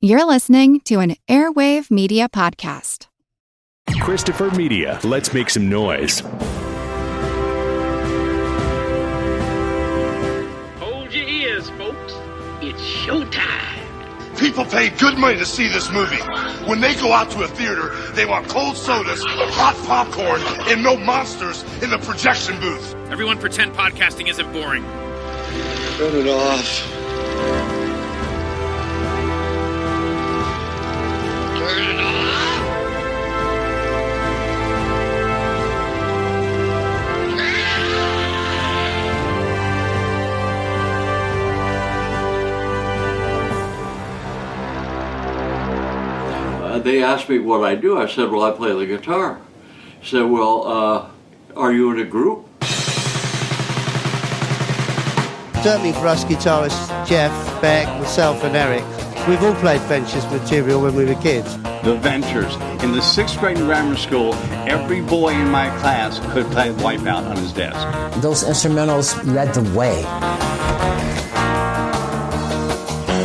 You're listening to an Airwave Media Podcast. Christopher Media. Let's make some noise. Hold your ears, folks. It's showtime. People pay good money to see this movie. When they go out to a theater, they want cold sodas, hot popcorn, and no monsters in the projection booth. Everyone pretend podcasting isn't boring. Turn it off. Turn it off. They asked me what I do. I said, well, I play the guitar. He said, well, are you in a group? Certainly for us guitarists, Jeff, Beck, myself and Eric, we've all played Ventures material when we were kids. The Ventures. In the 6th grade grammar school, every boy in my class could play Wipeout on his desk. Those instrumentals led the way.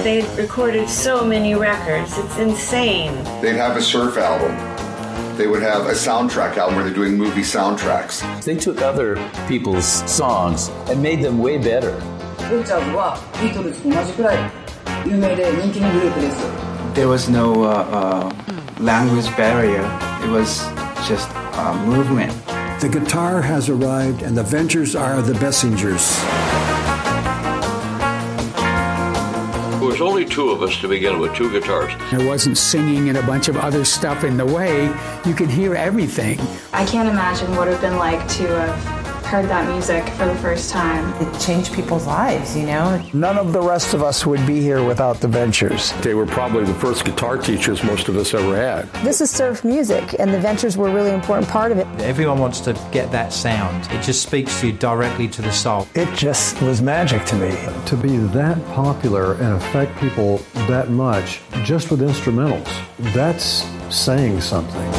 They recorded so many records. It's insane. They'd have a surf album. They would have a soundtrack album where they're doing movie soundtracks. They took other people's songs and made them way better. There was no language barrier. It was just movement. The guitar has arrived and the Ventures are the messengers. There was only two of us to begin with, 2 guitars. There wasn't singing and a bunch of other stuff in the way. You could hear everything. I can't imagine what it would have been like to have heard that music for the first time. It changed people's lives, you know? None of the rest of us would be here without the Ventures. They were probably the first guitar teachers most of us ever had. This is surf music, and the Ventures were a really important part of it. Everyone wants to get that sound. It just speaks to you directly to the soul. It just was magic to me. To be that popular and affect people that much just with instrumentals, that's saying something.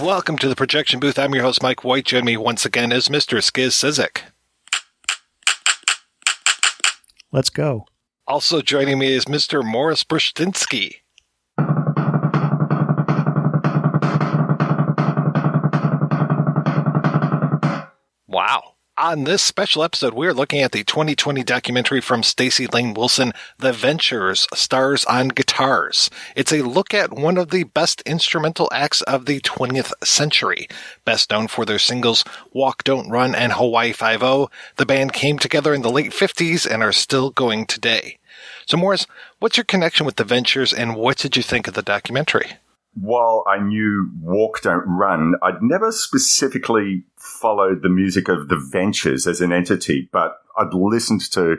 Welcome to the Projection Booth. I'm your host, Mike White. Joining me once again is Mr. Skizz Cyzyk. Let's go. Also joining me is Mr. Maurice Bursztynski. Wow. On this special episode, we're looking at the 2020 documentary from Staci Layne Wilson, The Ventures, Stars on Guitars. It's a look at one of the best instrumental acts of the 20th century. Best known for their singles Walk, Don't Run and Hawaii Five-0, the band came together in the late 50s and are still going today. So Maurice, what's your connection with The Ventures and what did you think of the documentary? While I knew Walk, Don't Run, I'd never specifically followed the music of The Ventures as an entity, but I'd listened to,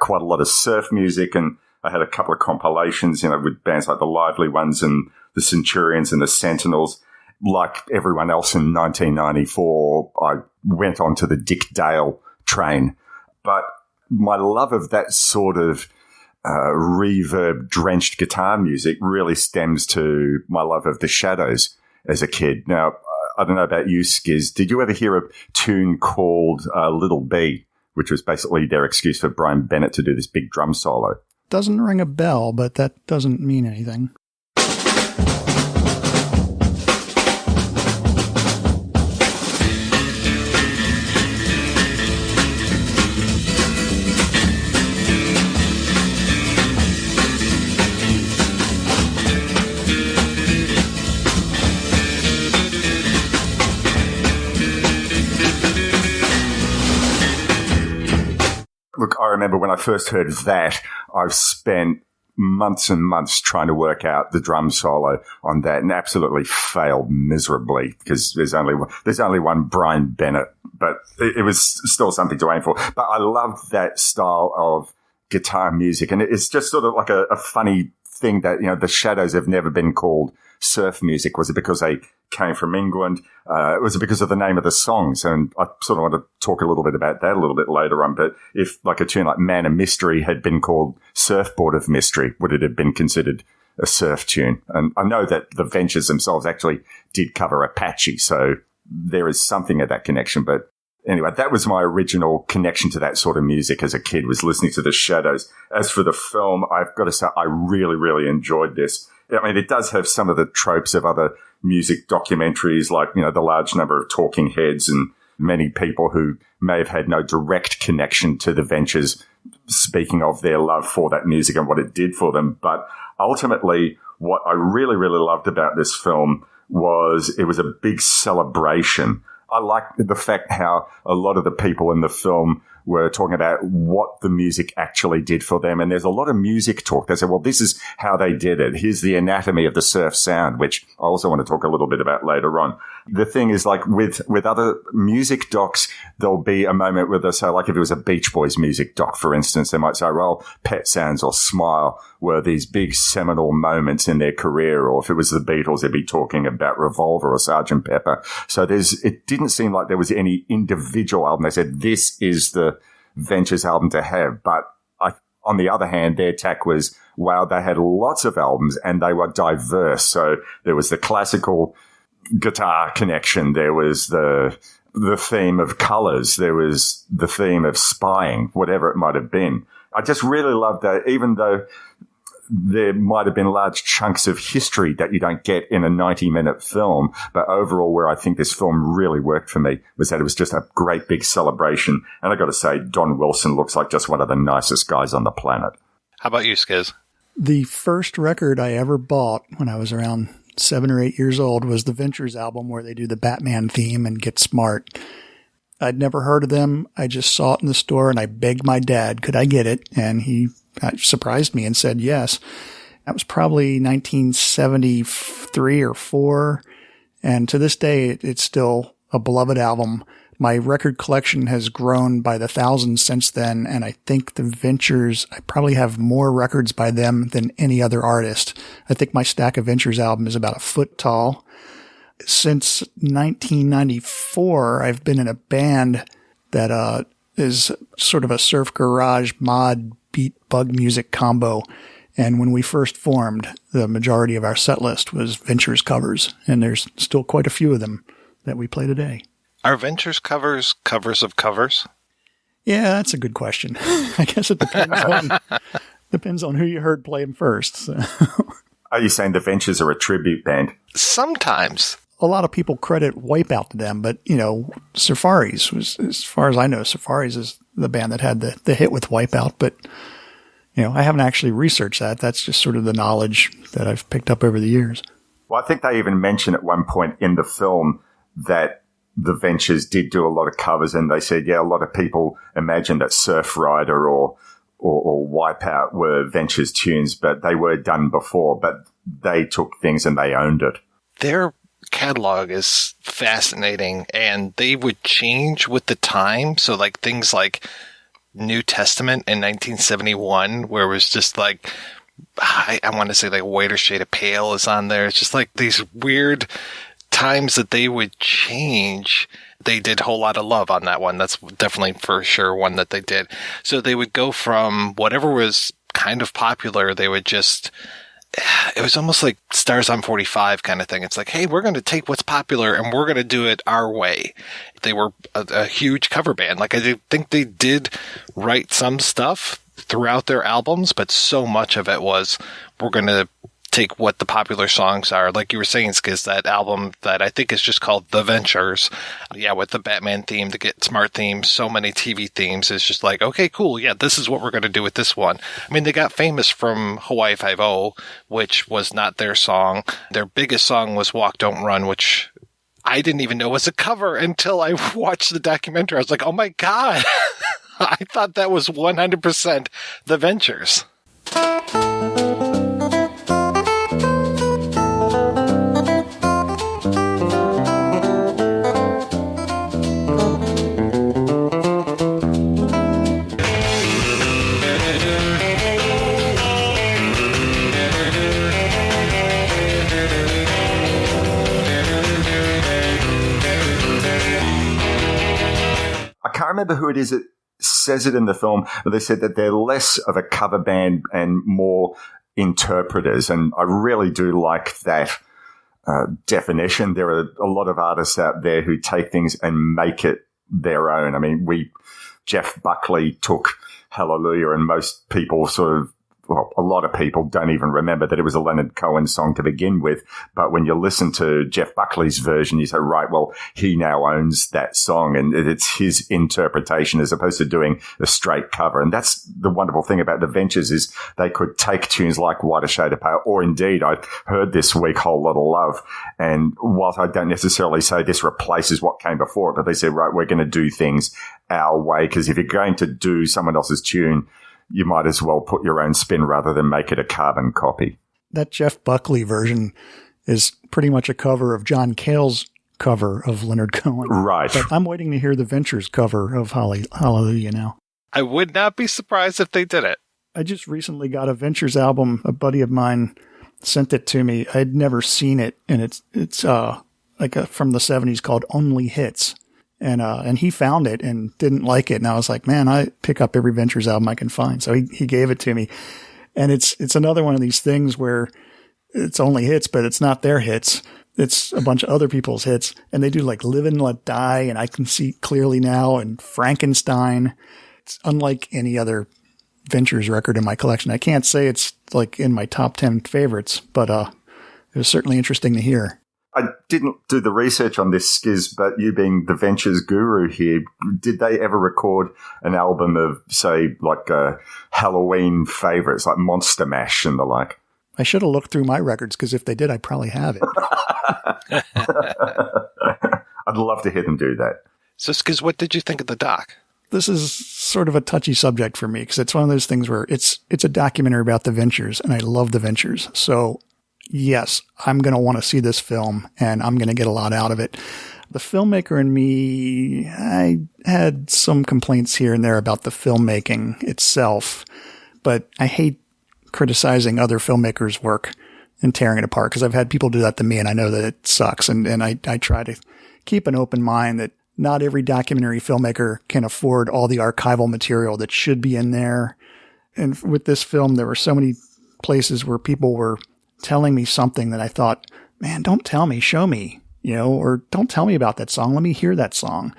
quite a lot of surf music, and I had a couple of compilations, with bands like the Lively Ones and the Centurions and the Sentinels. Like everyone else in 1994, I went onto the Dick Dale train. But my love of that sort of reverb-drenched guitar music really stems to my love of the Shadows as a kid. Now, I don't know about you, Skizz. Did you ever hear a tune called Little B, which was basically their excuse for Brian Bennett to do this big drum solo? Doesn't ring a bell, but that doesn't mean anything. Look, I remember when I first heard that, I've spent months and months trying to work out the drum solo on that and absolutely failed miserably because there's only one Brian Bennett, but it was still something to aim for. But I loved that style of guitar music, and it's just sort of like a funny thing that, the Shadows have never been called surf music. Was it because they came from England? Was it because of the name of the songs? And I sort of want to talk a little bit about that a little bit later on. But if like a tune like Man of Mystery had been called Surfboard of Mystery, would it have been considered a surf tune. And I know that the Ventures themselves actually did cover Apache, so there is something of that connection. But anyway, that was my original connection to that sort of music as a kid, was listening to the Shadows. As for the film, I've got to say I really, really enjoyed this. I mean, it does have some of the tropes of other music documentaries, like, you know, the large number of talking heads and many people who may have had no direct connection to the Ventures speaking of their love for that music and what it did for them. But ultimately, what I really, really loved about this film was it was a big celebration. I liked the fact how a lot of the people in the film were talking about what the music actually did for them. And there's a lot of music talk. They said, well, this is how they did it. Here's the anatomy of the surf sound, which I also want to talk a little bit about later on. The thing is, like with other music docs, there'll be a moment where they'll say, like if it was a Beach Boys music doc, for instance, they might say, well, Pet Sounds or Smile were these big seminal moments in their career. Or if it was the Beatles, they'd be talking about Revolver or Sgt. Pepper. So it didn't seem like there was any individual album. They said, this is the Ventures album to have. But on the other hand, their tack was, wow, they had lots of albums and they were diverse. So there was the classical guitar connection. There was the theme of colors. There was the theme of spying, whatever it might have been. I just really loved that, even though there might have been large chunks of history that you don't get in a 90-minute film. But overall, where I think this film really worked for me was that it was just a great big celebration. And I got to say, Don Wilson looks like just one of the nicest guys on the planet. How about you, Skizz? The first record I ever bought when I was around 7 or 8 years old was the Ventures album, where they do the Batman theme and Get Smart. I'd never heard of them. I just saw it in the store and I begged my dad, could I get it? And he surprised me and said yes. That was probably 1973 or 4. And to this day, it's still a beloved album. My record collection has grown by the thousands since then. And I think the Ventures, I probably have more records by them than any other artist. I think my stack of Ventures album is about a foot tall. Since 1994, I've been in a band that is sort of a surf garage mod beat bug music combo. And when we first formed, the majority of our set list was Ventures covers. And there's still quite a few of them that we play today. Are Ventures covers of covers? Yeah, that's a good question. I guess it depends on who you heard play them first. So. Are you saying the Ventures are a tribute band? Sometimes. A lot of people credit Wipeout to them, but, you know, Safaris was, as far as I know, Safaris is the band that had the hit with Wipeout. But, you know, I haven't actually researched that. That's just sort of the knowledge that I've picked up over the years. Well, I think they even mention at one point in the film that the Ventures did do a lot of covers, and they said, yeah, a lot of people imagine that Surf Rider or Wipeout were Ventures tunes, but they were done before, but they took things and they owned it. Their catalog is fascinating, and they would change with the time. So like things like New Testament in 1971, where it was just like, I want to say like Whiter Shade of Pale is on there. It's just like these weird times that they would change. They did Whole Lot of Love on that one. That's definitely for sure one that they did. So they would go from whatever was kind of popular, they would just, it was almost like Stars on 45 kind of thing. It's like, hey, we're going to take what's popular and we're going to do it our way. They were a huge cover band. Like, I think they did write some stuff throughout their albums, but so much of it was, we're going to take what the popular songs are. Like you were saying, Skizz, that album that I think is just called The Ventures. Yeah, with the Batman theme, the Get Smart theme, so many TV themes. It's just like, okay, cool. Yeah, this is what we're going to do with this one. I mean, they got famous from Hawaii Five-0, which was not their song. Their biggest song was Walk Don't Run, which I didn't even know was a cover until I watched the documentary. I was like, oh my God. I thought that was 100% The Ventures. I can't remember who it is that says it in the film, but they said that they're less of a cover band and more interpreters. And I really do like that definition. There are a lot of artists out there who take things and make it their own. I mean, Jeff Buckley took Hallelujah, and most people a lot of people don't even remember that it was a Leonard Cohen song to begin with. But when you listen to Jeff Buckley's version, you say, right, well, he now owns that song and it's his interpretation as opposed to doing a straight cover. And that's the wonderful thing about the Ventures is they could take tunes like White a Shade of Pale, or indeed, I heard this week, Whole Lotta Love. And whilst I don't necessarily say this replaces what came before it, but they said, right, we're going to do things our way. Because if you're going to do someone else's tune, you might as well put your own spin rather than make it a carbon copy. That Jeff Buckley version is pretty much a cover of John Cale's cover of Leonard Cohen. Right. But I'm waiting to hear the Ventures cover of Hallelujah now. I would not be surprised if they did it. I just recently got a Ventures album. A buddy of mine sent it to me. I'd never seen it, and it's from the 70s called Only Hits. And he found it and didn't like it. And I was like, man, I pick up every Ventures album I can find. So he gave it to me. And it's another one of these things where it's only hits, but it's not their hits. It's a bunch of other people's hits. And they do like Live and Let Die, and I Can See Clearly Now, and Frankenstein. It's unlike any other Ventures record in my collection. I can't say it's like in my top 10 favorites, but it was certainly interesting to hear. I didn't do the research on this, Skizz, but you being the Ventures guru here, did they ever record an album of, say, like Halloween favorites, like Monster Mash and the like? I should have looked through my records, because if they did, I probably have it. I'd love to hear them do that. So, Skizz, what did you think of the doc? This is sort of a touchy subject for me, because it's one of those things where it's a documentary about the Ventures, and I love the Ventures. So yes, I'm going to want to see this film, and I'm going to get a lot out of it. The filmmaker in me, I had some complaints here and there about the filmmaking itself, but I hate criticizing other filmmakers' work and tearing it apart, because I've had people do that to me, and I know that it sucks. And I try to keep an open mind that not every documentary filmmaker can afford all the archival material that should be in there. And with this film, there were so many places where people were telling me something that I thought, man, don't tell me, show me, or don't tell me about that song. Let me hear that song.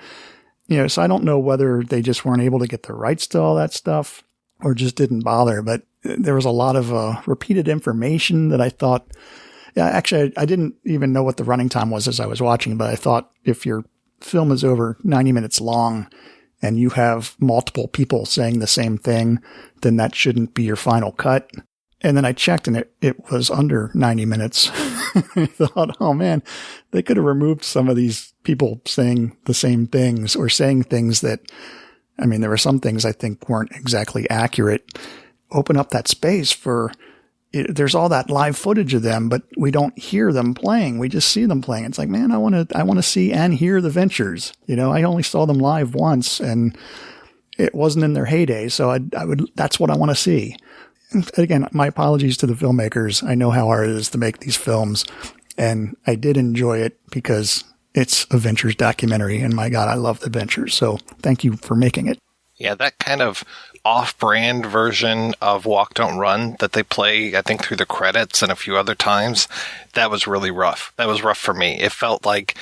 So I don't know whether they just weren't able to get the rights to all that stuff or just didn't bother, but there was a lot of repeated information that I thought, actually, I didn't even know what the running time was as I was watching, but I thought if your film is over 90 minutes long and you have multiple people saying the same thing, then that shouldn't be your final cut. And then I checked, and it was under 90 minutes. I thought, oh man, they could have removed some of these people saying the same things, or saying things that, I mean, there were some things I think weren't exactly accurate. Open up that space for, there's all that live footage of them, but we don't hear them playing. We just see them playing. It's like, man, I want to see and hear the Ventures. I only saw them live once, and it wasn't in their heyday. So that's what I want to see. Again, my apologies to the filmmakers. I know how hard it is to make these films, and I did enjoy it because it's a Ventures documentary, and my God, I love the Ventures. So thank you for making it. Yeah, that kind of off-brand version of Walk, Don't Run that they play, I think, through the credits and a few other times, that was really rough. That was rough for me. It felt like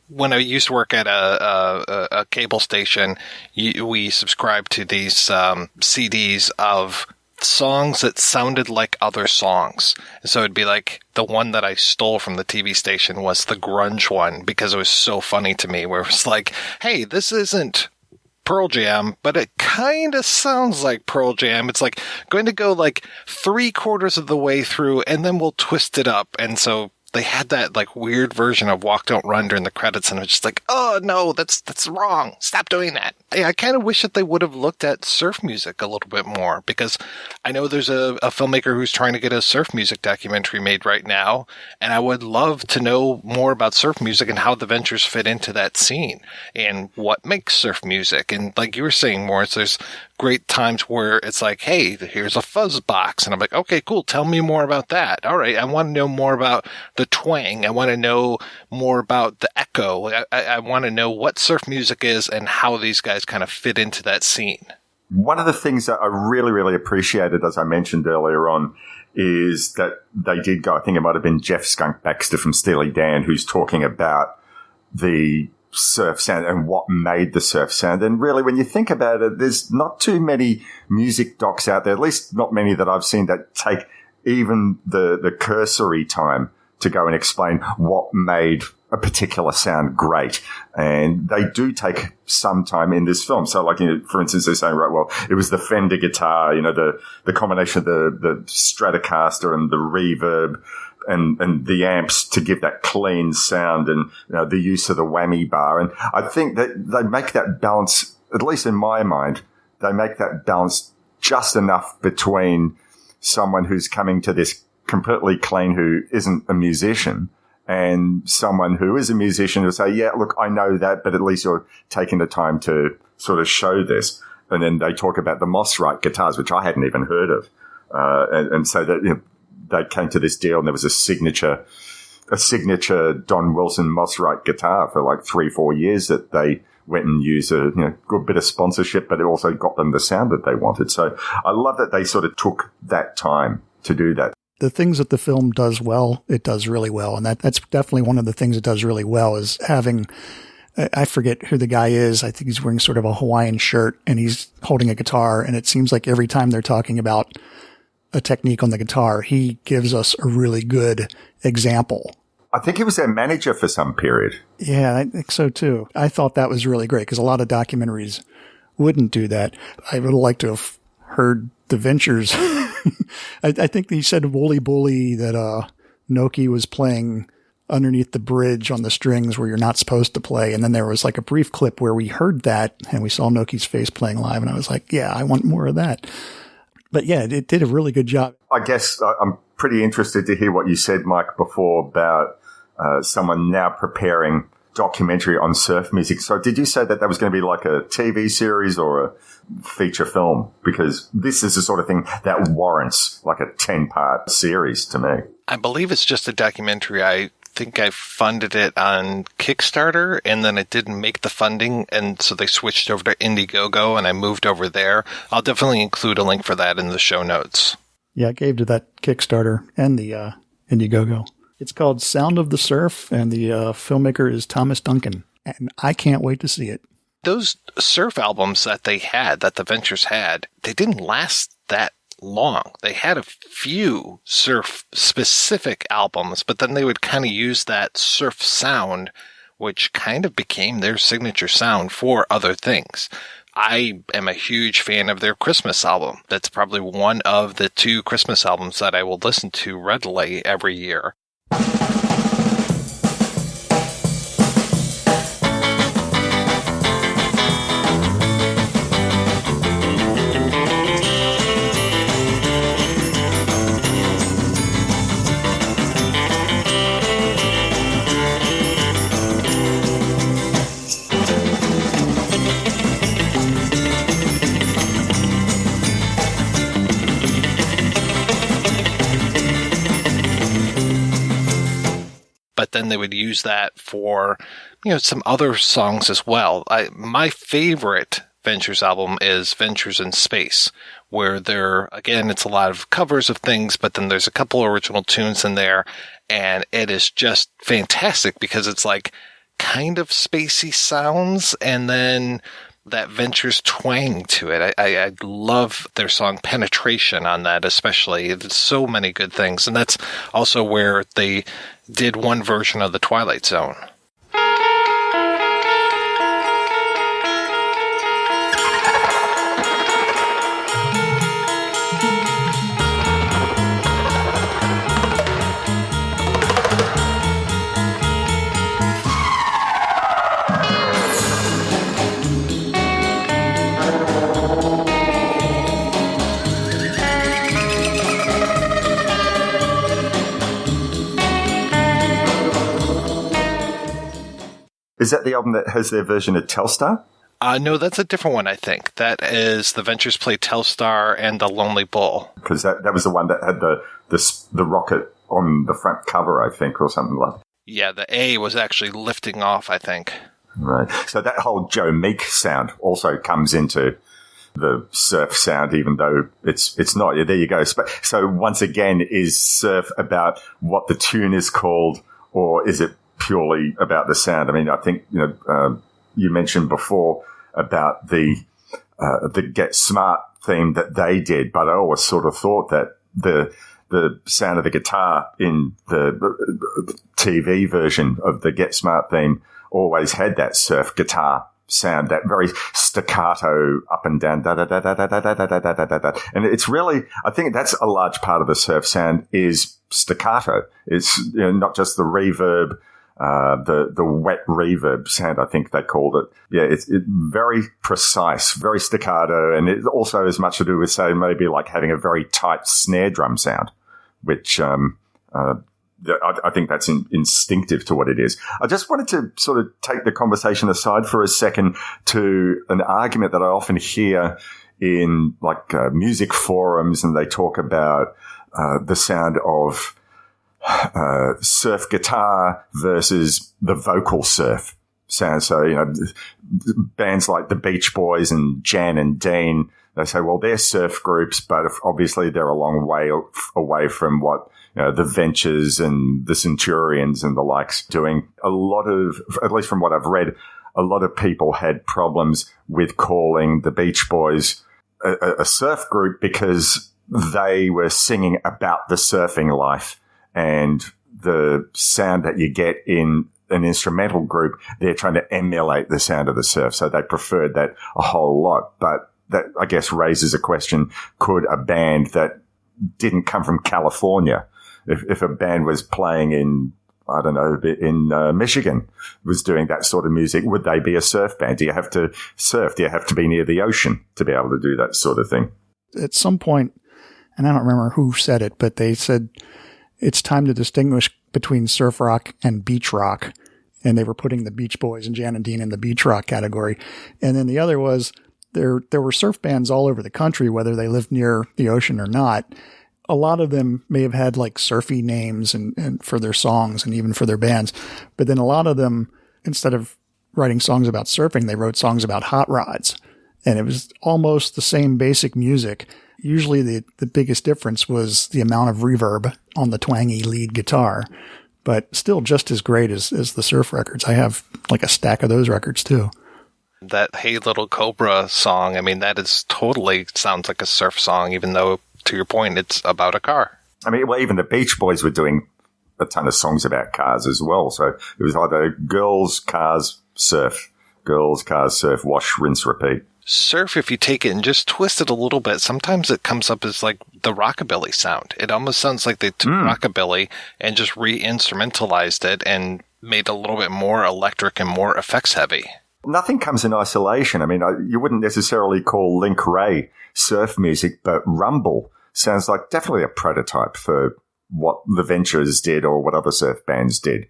when I used to work at a cable station, we subscribed to these CDs of songs that sounded like other songs. So it'd be like the one that I stole from the TV station was the grunge one, because it was so funny to me, where it was like, hey, this isn't Pearl Jam, but it kind of sounds like Pearl Jam. It's like going to go like 3/4 of the way through, and then we'll twist it up. And so they had that like weird version of Walk, Don't Run during the credits, and it was just like, oh no, that's wrong. Stop doing that. I kind of wish that they would have looked at surf music a little bit more, because I know there's a filmmaker who's trying to get a surf music documentary made right now, and I would love to know more about surf music and how the Ventures fit into that scene and what makes surf music. And like you were saying, Maurice, there's great times where it's like, hey, here's a fuzz box. And I'm like, okay, cool. Tell me more about that. All right. I want to know more about the twang. I want to know more about the echo. I want to know what surf music is and how these guys kind of fit into that scene. One of the things that I really, really appreciated, as I mentioned earlier on, is that they did go, I think it might have been Jeff Skunk Baxter from Steely Dan, who's talking about the surf sound and what made the surf sound. And really, when you think about it, there's not too many music docs out there, at least not many that I've seen, that take even the cursory time to go and explain what made a particular sound great. And they do take some time in this film. So like, for instance, they're saying, right, well, it was the Fender guitar, the combination of the Stratocaster and the reverb and the amps to give that clean sound, and the use of the whammy bar. And I think that they make that balance, at least in my mind, they make that balance just enough between someone who's coming to this completely clean, who isn't a musician, and someone who is a musician who'll say, yeah, look, I know that, but at least you're taking the time to sort of show this. And then they talk about the Moss-Wright guitars, which I hadn't even heard of. And so that, they came to this deal, and there was a signature Don Wilson Moss-Wright guitar for like 3-4 years that they went and used a good bit of sponsorship, but it also got them the sound that they wanted. So I love that they sort of took that time to do that. The things that the film does well, it does really well. And that's definitely one of the things it does really well, is having, I forget who the guy is. I think he's wearing sort of a Hawaiian shirt and he's holding a guitar. And it seems like every time they're talking about a technique on the guitar, he gives us a really good example. I think he was their manager for some period. Yeah, I think so too. I thought that was really great because a lot of documentaries wouldn't do that. I would have liked to have heard the Ventures. I think he said Wooly Bully that Noki was playing underneath the bridge on the strings where you're not supposed to play. And then there was like a brief clip where we heard that and we saw Noki's face playing live. And I was like, yeah, I want more of that. But yeah, it did a really good job. I guess I'm pretty interested to hear what you said, Mike, before about someone now preparing documentary on surf music. So did you say that was going to be like a TV series or a feature film? Because this is the sort of thing that warrants like a 10-part series to me. I believe it's just a documentary. I think I funded it on Kickstarter, and then it didn't make the funding, and so they switched over to Indiegogo, and I moved over there. I'll definitely include a link for that in the show notes. Yeah, I gave to that Kickstarter and the Indiegogo. It's called Sound of the Surf, and the filmmaker is Thomas Duncan, and I can't wait to see it. Those surf albums that they had, that the Ventures had, they didn't last that long. They had a few surf-specific albums, but then they would kind of use that surf sound, which kind of became their signature sound for other things. I am a huge fan of their Christmas album. That's probably one of the 2 Christmas albums that I will listen to readily every year. But then they would use that for, some other songs as well. My favorite Ventures album is Ventures in Space, where it's a lot of covers of things, but then there's a couple original tunes in there, and it is just fantastic because it's like kind of spacey sounds, and then that Ventures twang to it. I love their song Penetration on that, especially. There's so many good things. And that's also where they did one version of the Twilight Zone. Is that the album that has their version of Telstar? No, that's a different one, I think. That is the Ventures Play Telstar and the Lonely Bull. Because that was the one that had the rocket on the front cover, I think, or something like that. Yeah, the A was actually lifting off, I think. Right. So that whole Joe Meek sound also comes into the surf sound, even though it's not. There you go. So once again, is surf about what the tune is called, or is it purely about the sound? I mean, I think, you mentioned before about the Get Smart theme that they did, but I always sort of thought that the sound of the guitar in the TV version of the Get Smart theme always had that surf guitar sound, that very staccato up and down, da da da da da da da da da da da. And it's really, I think that's a large part of the surf sound is staccato. It's not just the reverb, the wet reverb sound, I think they called it. Yeah, it's very precise, very staccato, and it also has much to do with, say, maybe like having a very tight snare drum sound, which I think that's instinctive to what it is. I just wanted to sort of take the conversation aside for a second to an argument that I often hear in like music forums, and they talk about the sound of surf guitar versus the vocal surf sound. So, bands like the Beach Boys and Jan and Dean, they say, well, they're surf groups, but obviously they're a long way away from what the Ventures and the Centurions and the likes doing. A lot of, at least from what I've read, a lot of people had problems with calling the Beach Boys a surf group because they were singing about the surfing life, and the sound that you get in an instrumental group, they're trying to emulate the sound of the surf. So they preferred that a whole lot. But that, I guess, raises a question. Could a band that didn't come from California, if a band was playing in, I don't know, in Michigan, was doing that sort of music, would they be a surf band? Do you have to surf? Do you have to be near the ocean to be able to do that sort of thing? At some point, and I don't remember who said it, but they said it's time to distinguish between surf rock and beach rock. And they were putting the Beach Boys and Jan and Dean in the beach rock category. And then the other was there were surf bands all over the country, whether they lived near the ocean or not. A lot of them may have had like surfy names and for their songs and even for their bands. But then a lot of them, instead of writing songs about surfing, they wrote songs about hot rods. And it was almost the same basic music. Usually the biggest difference was the amount of reverb on the twangy lead guitar, but still just as great as the surf records. I have like a stack of those records too. That Hey Little Cobra song, I mean, that is totally sounds like a surf song, even though, to your point, it's about a car. I mean, well, even the Beach Boys were doing a ton of songs about cars as well. So it was either girls, cars, surf, girls, cars, surf, wash, rinse, repeat. Surf, if you take it and just twist it a little bit, sometimes it comes up as like the rockabilly sound. It almost sounds like they took rockabilly and just re-instrumentalized it and made it a little bit more electric and more effects heavy. Nothing comes in isolation. I mean, you wouldn't necessarily call Link Ray surf music, but Rumble sounds like definitely a prototype for what the Ventures did or what other surf bands did.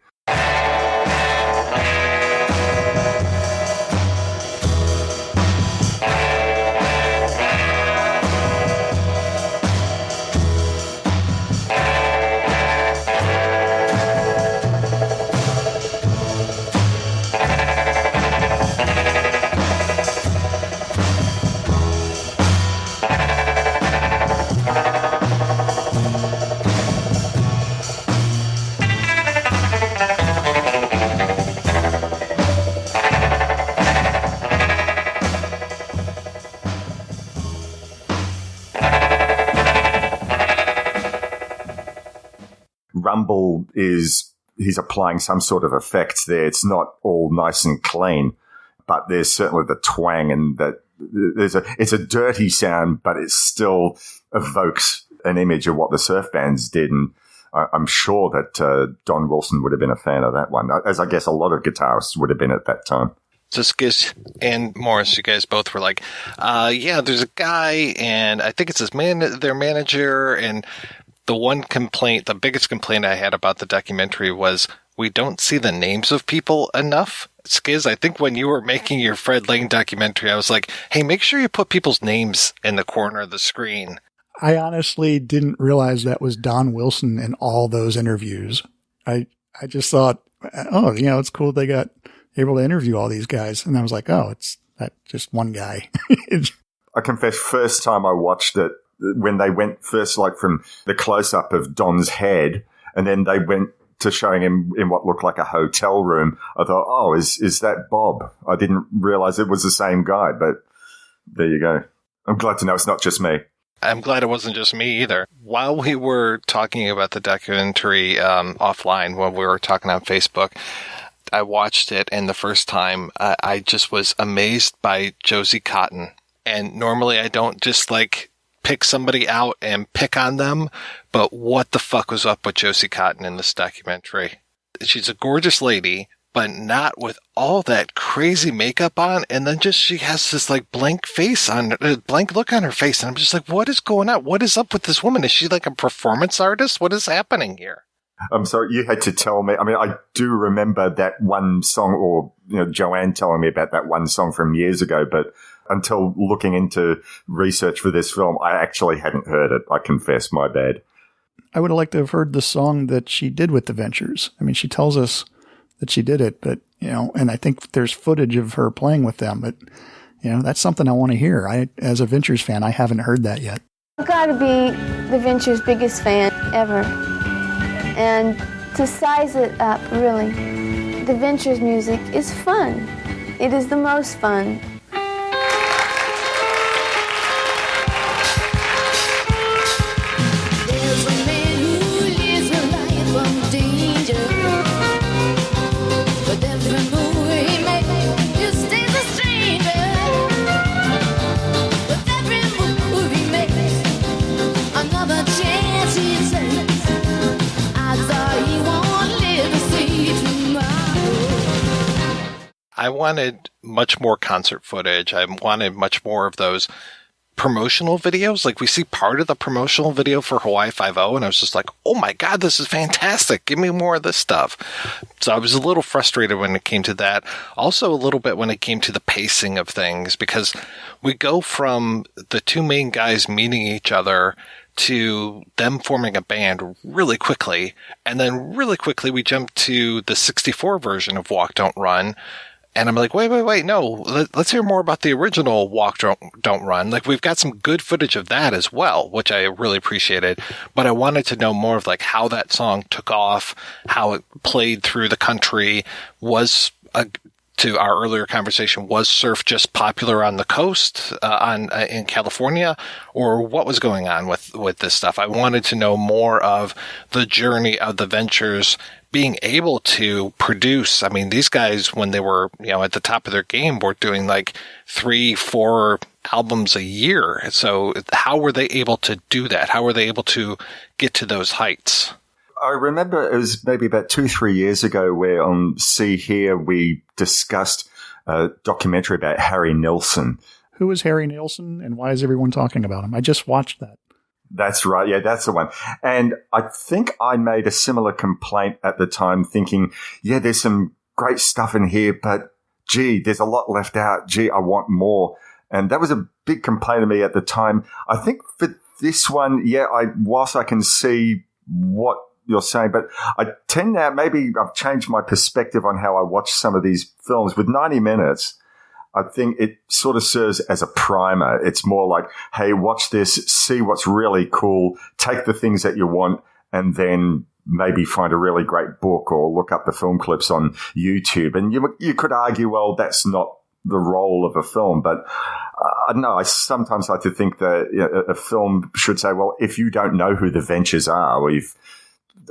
Rumble he's applying some sort of effects there. It's not all nice and clean, but there's certainly the twang, and that it's a dirty sound, but it still evokes an image of what the surf bands did. And I'm sure that Don Wilson would have been a fan of that one, as I guess a lot of guitarists would have been at that time. So Skizz and Maurice, you guys both were like, yeah, there's a guy, and I think it's their manager, and the biggest complaint I had about the documentary was we don't see the names of people enough. Skizz, I think when you were making your Fred Lane documentary, I was like, hey, make sure you put people's names in the corner of the screen. I honestly didn't realize that was Don Wilson in all those interviews. I just thought, it's cool they got able to interview all these guys. And I was like, oh, it's that just one guy. I confess, first time I watched it, when they went first, like from the close-up of Don's head, and then they went to showing him in what looked like a hotel room, I thought, oh, is that Bob? I didn't realize it was the same guy, but there you go. I'm glad to know it's not just me. I'm glad it wasn't just me either. While we were talking about the documentary offline, when we were talking on Facebook, I watched it, and the first time I just was amazed by Josie Cotton. And normally I don't just like pick somebody out and pick on them, but what the fuck was up with Josie Cotton in this documentary? She's a gorgeous lady, but not with all that crazy makeup on, and then just she has this like blank look on her face, and I'm just like, what is going on? What is up with this woman? Is she like a performance artist? What is happening here? I'm sorry, you had to tell me. I mean, I do remember that one song, or Joanne telling me about that one song from years ago, but until looking into research for this film, I actually hadn't heard it. I confess, my bad. I would have liked to have heard the song that she did with the Ventures. I mean, she tells us that she did it, but, and I think there's footage of her playing with them, but, that's something I want to hear. As a Ventures fan, I haven't heard that yet. I've got to be the Ventures' biggest fan ever. And to size it up, really, the Ventures music is fun. It is the most fun. I wanted much more concert footage. I wanted much more of those promotional videos. Like we see part of the promotional video for Hawaii Five-0, and I was just like, oh my God, this is fantastic. Give me more of this stuff. So I was a little frustrated when it came to that. Also a little bit when it came to the pacing of things, because we go from the two main guys meeting each other to them forming a band really quickly. And then really quickly we jump to the 64 version of Walk, Don't Run. And I'm like, wait, no, let's hear more about the original Walk, Don't Run. Like, we've got some good footage of that as well, which I really appreciated. But I wanted to know more of, like, how that song took off, how it played through the country. To our earlier conversation, was surf just popular on the coast, in California, or what was going on with this stuff? I wanted to know more of the journey of the Ventures being able to produce. I mean, these guys, when they were, at the top of their game, were doing like 3-4 albums a year. So how were they able to do that? How were they able to get to those heights? I remember it was maybe about 2-3 years ago where on See Here we discussed a documentary about Harry Nilsson. Who is Harry Nilsson and why is everyone talking about him? I just watched that. That's right. Yeah, that's the one. And I think I made a similar complaint at the time thinking, yeah, there's some great stuff in here, but gee, there's a lot left out. Gee, I want more. And that was a big complaint of me at the time. I think for this one, yeah, whilst I can see what you're saying, but I tend now, maybe I've changed my perspective on how I watch some of these films. With 90 minutes, I think it sort of serves as a primer. It's more like, hey, watch this, see what's really cool, take the things that you want, and then maybe find a really great book or look up the film clips on YouTube. And you could argue, well, that's not the role of a film, but I don't know. I sometimes like to think that a film should say, well, if you don't know who the Ventures are, or you've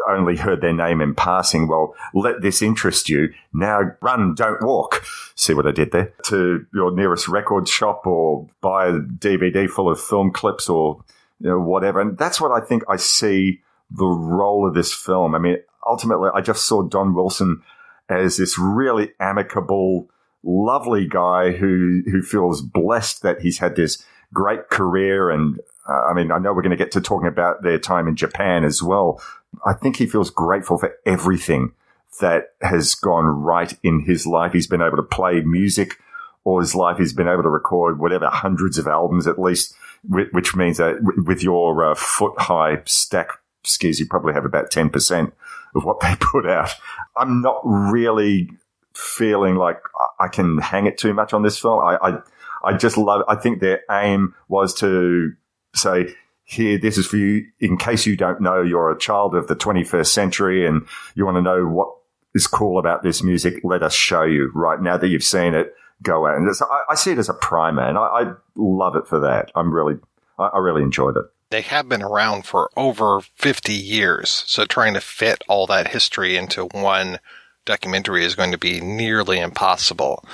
only heard their name in passing, well, let this interest you. Now run, don't walk. See what I did there? To your nearest record shop or buy a DVD full of film clips or whatever. And that's what I think I see the role of this film. I mean, ultimately, I just saw Don Wilson as this really amicable, lovely guy who feels blessed that he's had this great career. And I mean, I know we're going to get to talking about their time in Japan as well. I think he feels grateful for everything that has gone right in his life. He's been able to play music all his life. He's been able to record hundreds of albums at least, which means that with your foot-high stack, Skizz, you probably have about 10% of what they put out. I'm not really feeling like I can hang it too much on this film. I I just love, I think their aim was to say, here, this is for you. In case you don't know, you're a child of the 21st century and you want to know what is cool about this music. Let us show you right now that you've seen it. Go out. And I see it as a primer, and I love it for that. I really enjoyed it. They have been around for over 50 years, so trying to fit all that history into one documentary is going to be nearly impossible.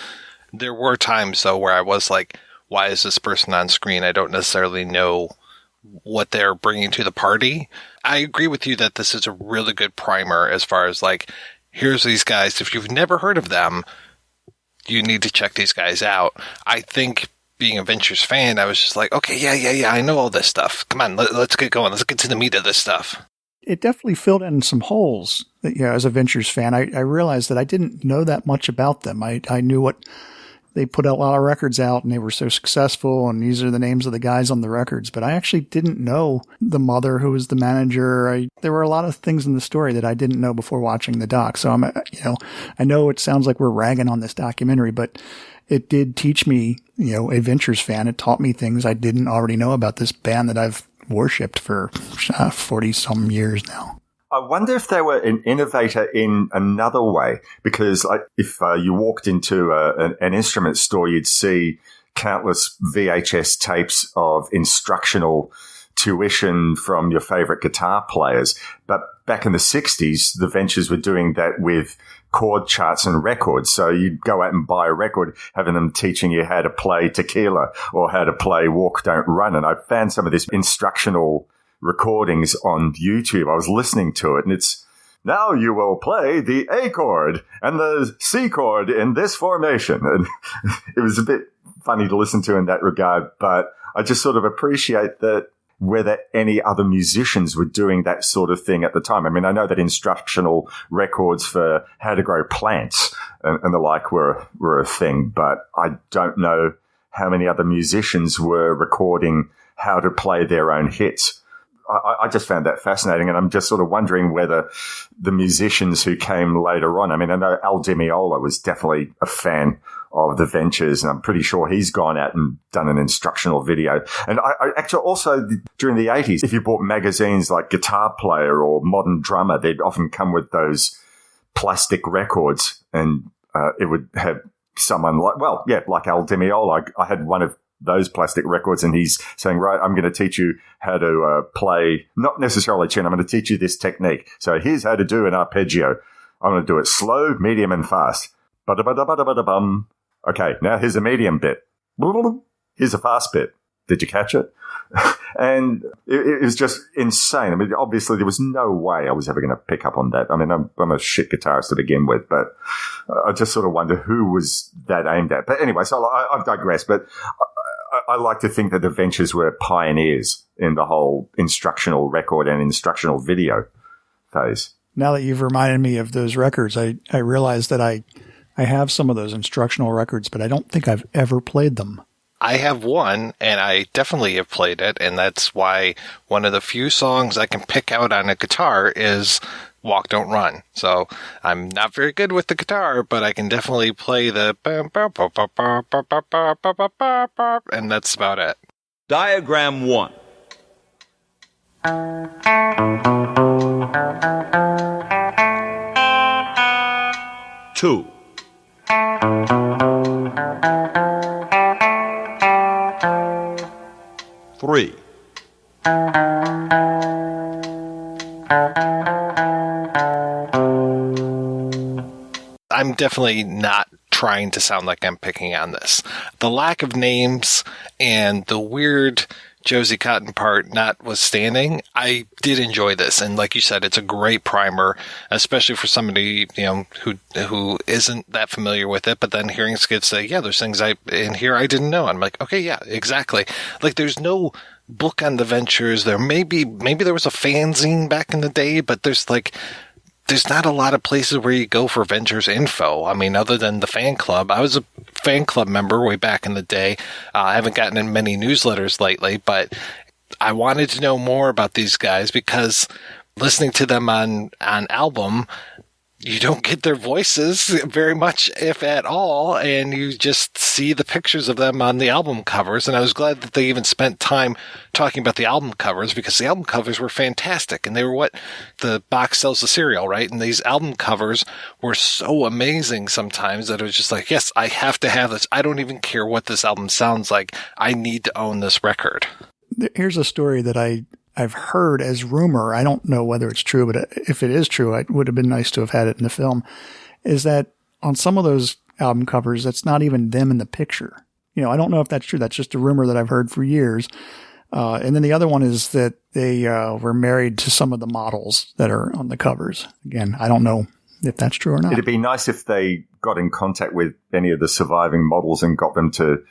There were times, though, where I was like, why is this person on screen? I don't necessarily know what they're bringing to the party. I agree with you that this is a really good primer as far as like, here's these guys. If you've never heard of them, you need to check these guys out. I think being a Ventures fan, I was just like, okay, yeah, I know all this stuff. Come on, let's get going. Let's get to the meat of this stuff. It definitely filled in some holes. As a Ventures fan, I realized that I didn't know that much about them. I knew what they put a lot of records out and they were so successful and these are the names of the guys on the records, but I actually didn't know the mother who was the manager. There were a lot of things in the story that I didn't know before watching the doc. So I know it sounds like we're ragging on this documentary, but it did teach me, a Ventures fan. It taught me things I didn't already know about this band that I've worshipped for 40 some years now. I wonder if they were an innovator in another way, because if you walked into an instrument store, you'd see countless VHS tapes of instructional tuition from your favorite guitar players. But back in the 60s, the Ventures were doing that with chord charts and records. So you'd go out and buy a record, having them teaching you how to play Tequila or how to play Walk, Don't Run. And I found some of this instructional recordings on YouTube. I was listening to it and it's, now you will play the A chord and the C chord in this formation. And it was a bit funny to listen to in that regard, but I just sort of appreciate that whether any other musicians were doing that sort of thing at the time. I mean, I know that instructional records for how to grow plants and the like were a thing, but I don't know how many other musicians were recording how to play their own hits. I just found that fascinating, and I'm just sort of wondering whether the musicians who came later on, I mean, I know Al Di Meola was definitely a fan of the Ventures, and I'm pretty sure he's gone out and done an instructional video. And I actually also, during the 80s, if you bought magazines like Guitar Player or Modern Drummer, they'd often come with those plastic records, and it would have someone like Al Di Meola. I had one of those plastic records, and he's saying, right, I'm going to teach you how to play, not necessarily tune, I'm going to teach you this technique. So here's how to do an arpeggio. I'm going to do it slow, medium, and fast. Ba-da-ba-da-ba-da-ba-dum. Okay, now here's a medium bit. Here's a fast bit. Did you catch it? And it was just insane. I mean, obviously there was no way I was ever going to pick up on that. I mean, I'm a shit guitarist to begin with, but I just sort of wonder who was that aimed at. But anyway, so I've digressed, but I like to think that the Ventures were pioneers in the whole instructional record and instructional video phase. Now that you've reminded me of those records, I realize that I have some of those instructional records, but I don't think I've ever played them. I have one, and I definitely have played it, and that's why one of the few songs I can pick out on a guitar is Walk, Don't Run. So I'm not very good with the guitar, but I can definitely play the and that's about it. Diagram 1. Two. Three. I'm definitely not trying to sound like I'm picking on this. The lack of names and the weird Josie Cotton part notwithstanding, I did enjoy this. And like you said, it's a great primer, especially for somebody, who isn't that familiar with it. But then hearing Skizz say, yeah, there's things in here I didn't know. I'm like, okay, yeah, exactly. Like there's no book on the Ventures. There maybe there was a fanzine back in the day, but there's not a lot of places where you go for Ventures info. I mean, other than the fan club. I was a fan club member way back in the day. I haven't gotten in many newsletters lately, but I wanted to know more about these guys because listening to them on album, you don't get their voices very much, if at all, and you just see the pictures of them on the album covers. And I was glad that they even spent time talking about the album covers, because the album covers were fantastic, and they were what the box sells the cereal, right? And these album covers were so amazing sometimes that it was just like, yes, I have to have this. I don't even care what this album sounds like. I need to own this record. Here's a story that I've heard as rumor. I don't know whether it's true, but if it is true, it would have been nice to have had it in the film, is that on some of those album covers, it's not even them in the picture. I don't know if that's true. That's just a rumor that I've heard for years. And then the other one is that they were married to some of the models that are on the covers. Again, I don't know if that's true or not. It'd be nice if they got in contact with any of the surviving models and got them to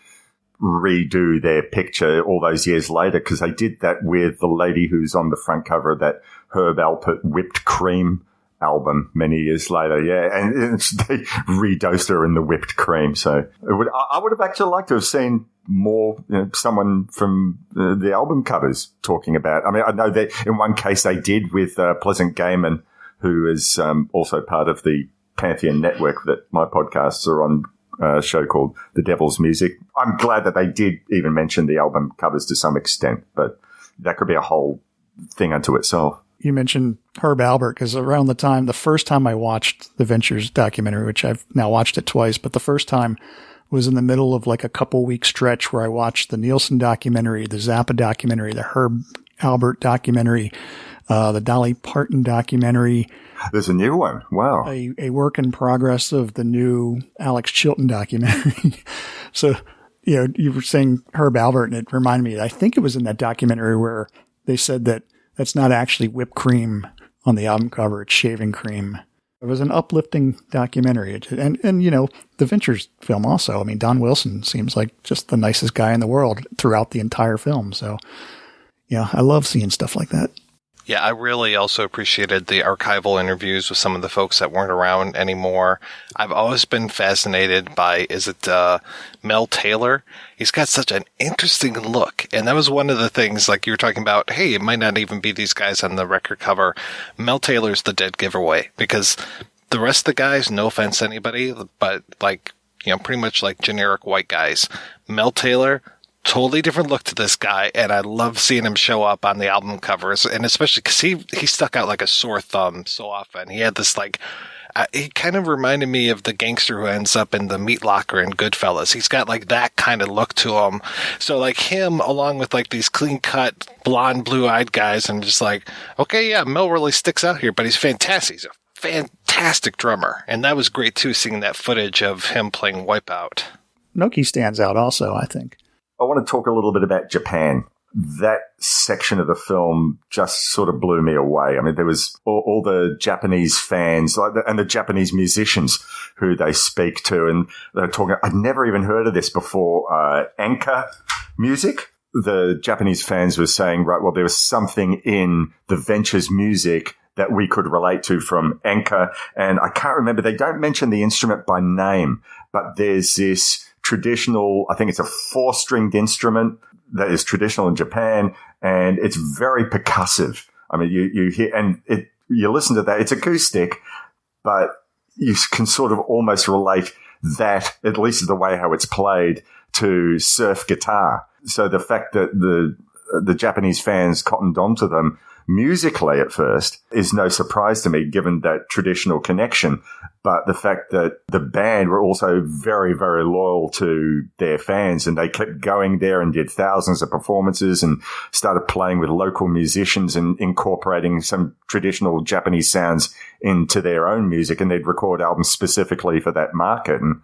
redo their picture all those years later, because they did that with the lady who's on the front cover of that Herb Alpert Whipped Cream album many years later. Yeah, and they redosed her in the whipped cream. So I would have actually liked to have seen more, someone from the album covers talking about. I mean, I know that in one case they did with Pleasant Gaiman, who is also part of the Pantheon Network that my podcasts are on. Show called The Devil's Music. I'm glad that they did even mention the album covers to some extent, but that could be a whole thing unto itself. You mentioned Herb Alpert, because around the first time I watched the Ventures documentary, which I've now watched it twice, but the first time was in the middle of like a couple week stretch where I watched the Nielsen documentary, the Zappa documentary, the Herb Alpert documentary, the Dolly Parton documentary. There's a new one. Wow. A work in progress of the new Alex Chilton documentary. So, you were saying Herb Alpert, and it reminded me, I think it was in that documentary where they said that that's not actually whipped cream on the album cover. It's shaving cream. It was an uplifting documentary. And the Ventures film also. I mean, Don Wilson seems like just the nicest guy in the world throughout the entire film. So, I love seeing stuff like that. Yeah, I really also appreciated the archival interviews with some of the folks that weren't around anymore. I've always been fascinated by, Mel Taylor? He's got such an interesting look. And that was one of the things, like you were talking about, hey, it might not even be these guys on the record cover. Mel Taylor's the dead giveaway, because the rest of the guys, no offense to anybody, but pretty much like generic white guys. Mel Taylor, totally different look to this guy, and I love seeing him show up on the album covers, and especially because he stuck out like a sore thumb so often. He had this he kind of reminded me of the gangster who ends up in the meat locker in Goodfellas. He's got like that kind of look to him. So like him, along with like these clean cut, blonde, blue eyed guys, I'm just like, okay, yeah, Mel really sticks out here, but he's fantastic. He's a fantastic drummer, and that was great too, seeing that footage of him playing Wipeout. Noki stands out also, I think. I want to talk a little bit about Japan. That section of the film just sort of blew me away. I mean, there was all the Japanese fans and the Japanese musicians who they speak to, and they're talking. I'd never even heard of this before. Enka music. The Japanese fans were saying, right, well, there was something in the Ventures music that we could relate to from Enka. And I can't remember. They don't mention the instrument by name, but there's this traditional, I think it's a 4-stringed instrument that is traditional in Japan, and it's very percussive. I mean, you hear, and you listen to that, it's acoustic, but you can sort of almost relate that, at least the way how it's played, to surf guitar. So the fact that the Japanese fans cottoned onto them musically at first is no surprise to me, given that traditional connection. But the fact that the band were also very, very loyal to their fans, and they kept going there and did thousands of performances and started playing with local musicians and incorporating some traditional Japanese sounds into their own music, and they'd record albums specifically for that market. And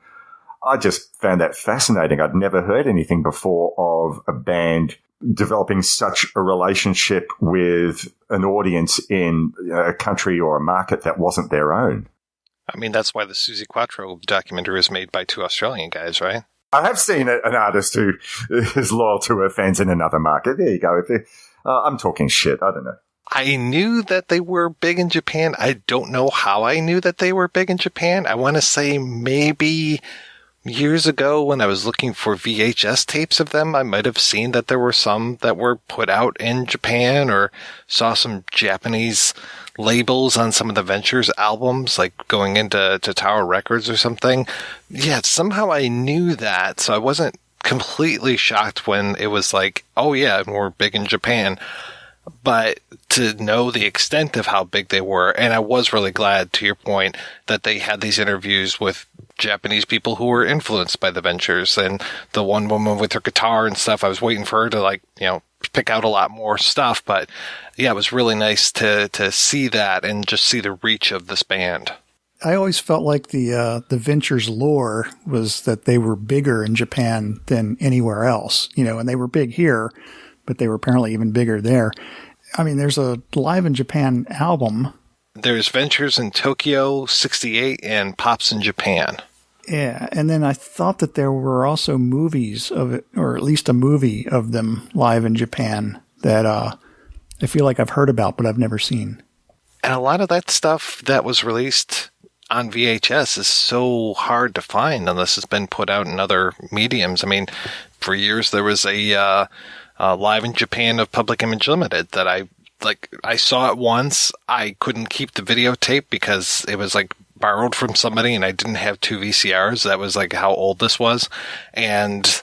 I just found that fascinating. I'd never heard anything before of a band developing such a relationship with an audience in a country or a market that wasn't their own. I mean, that's why the Suzi Quatro documentary was made by 2 Australian guys, right? I have seen an artist who is loyal to her fans in another market. There you go. I'm talking shit. I don't know. I knew that they were big in Japan. I don't know how I knew that they were big in Japan. I want to say maybe years ago when I was looking for VHS tapes of them, I might have seen that there were some that were put out in Japan, or saw some Japanese labels on some of the Ventures albums, like going into Tower Records or something. Yeah, somehow I knew that, so I wasn't completely shocked when it was like, oh yeah, we're big in Japan. But to know the extent of how big they were, and I was really glad, to your point, that they had these interviews with Japanese people who were influenced by the Ventures, and the one woman with her guitar and stuff, I was waiting for her to pick out a lot more stuff, but yeah, it was really nice to see that and just see the reach of this band. I always felt like the Ventures lore was that they were bigger in Japan than anywhere else, and they were big here, but they were apparently even bigger there. I mean, there's a Live in Japan album. There's Ventures in Tokyo, 68, and Pops in Japan. Yeah, and then I thought that there were also movies of it, or at least a movie of them live in Japan that I feel like I've heard about, but I've never seen. And a lot of that stuff that was released on VHS is so hard to find unless it's been put out in other mediums. I mean, for years there was a Live in Japan of Public Image Limited that I saw it once. I couldn't keep the videotape because it was borrowed from somebody and I didn't have 2 VCRs. That was how old this was. And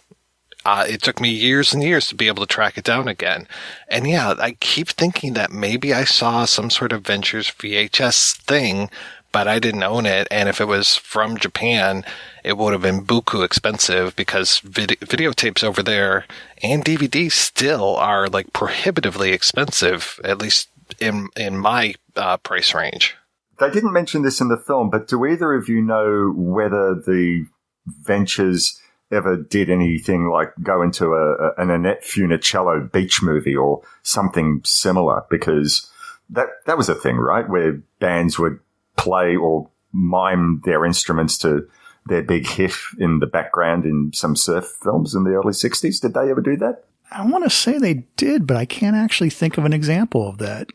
it took me years and years to be able to track it down again. And yeah, I keep thinking that maybe I saw some sort of Ventures VHS thing, but I didn't own it. And if it was from Japan, it would have been buku expensive because videotapes over there and DVDs still are prohibitively expensive, at least in my price range. They didn't mention this in the film, but do either of you know whether the Ventures ever did anything like go into an Annette Funicello beach movie or something similar? Because that was a thing, right? Where bands would play or mime their instruments to their big hit in the background in some surf films in the early 60s. Did they ever do that? I want to say they did, but I can't actually think of an example of that.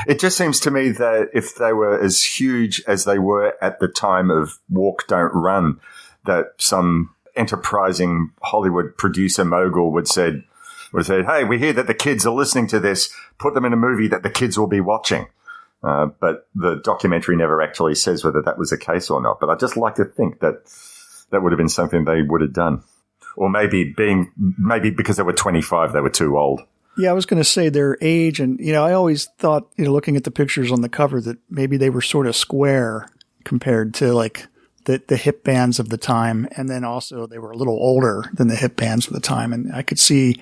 It just seems to me that if they were as huge as they were at the time of Walk, Don't Run, that some enterprising Hollywood producer mogul would say, hey, we hear that the kids are listening to this. Put them in a movie that the kids will be watching. But the documentary never actually says whether that was the case or not. But I just like to think that that would have been something they would have done. Or maybe because they were 25, they were too old. Yeah, I was going to say their age. And, I always thought, looking at the pictures on the cover, that maybe they were sort of square compared to the hip bands of the time. And then also they were a little older than the hip bands of the time. And I could see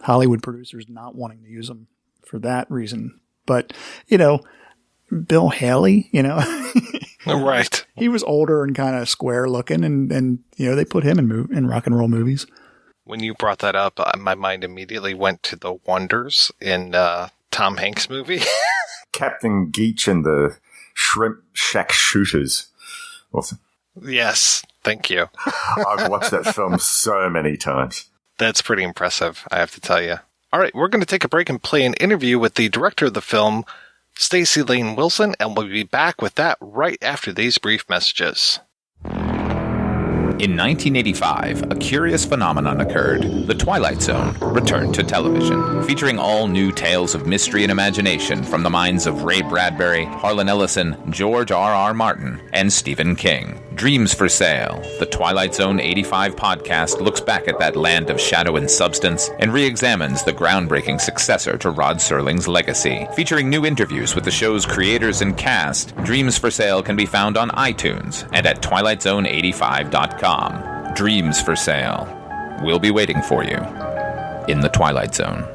Hollywood producers not wanting to use them for that reason. But, Bill Haley, right. He was older and kind of square looking, and they put him in rock and roll movies. When you brought that up, my mind immediately went to the Wonders in Tom Hanks' movie. Captain Geach and the Shrimp Shack Shooters. Awesome. Yes, thank you. I've watched that film so many times. That's pretty impressive, I have to tell you. All right, we're going to take a break and play an interview with the director of the film, Staci Layne Wilson, and we'll be back with that right after these brief messages. In 1985, a curious phenomenon occurred. The Twilight Zone returned to television, featuring all new tales of mystery and imagination from the minds of Ray Bradbury, Harlan Ellison, George R.R. Martin, and Stephen King. Dreams for Sale, the Twilight Zone 85 podcast looks back at that land of shadow and substance and re-examines the groundbreaking successor to Rod Serling's legacy. Featuring new interviews with the show's creators and cast, Dreams for Sale can be found on iTunes and at twilightzone85.com. Dreams for Sale. We'll be waiting for you in the Twilight Zone.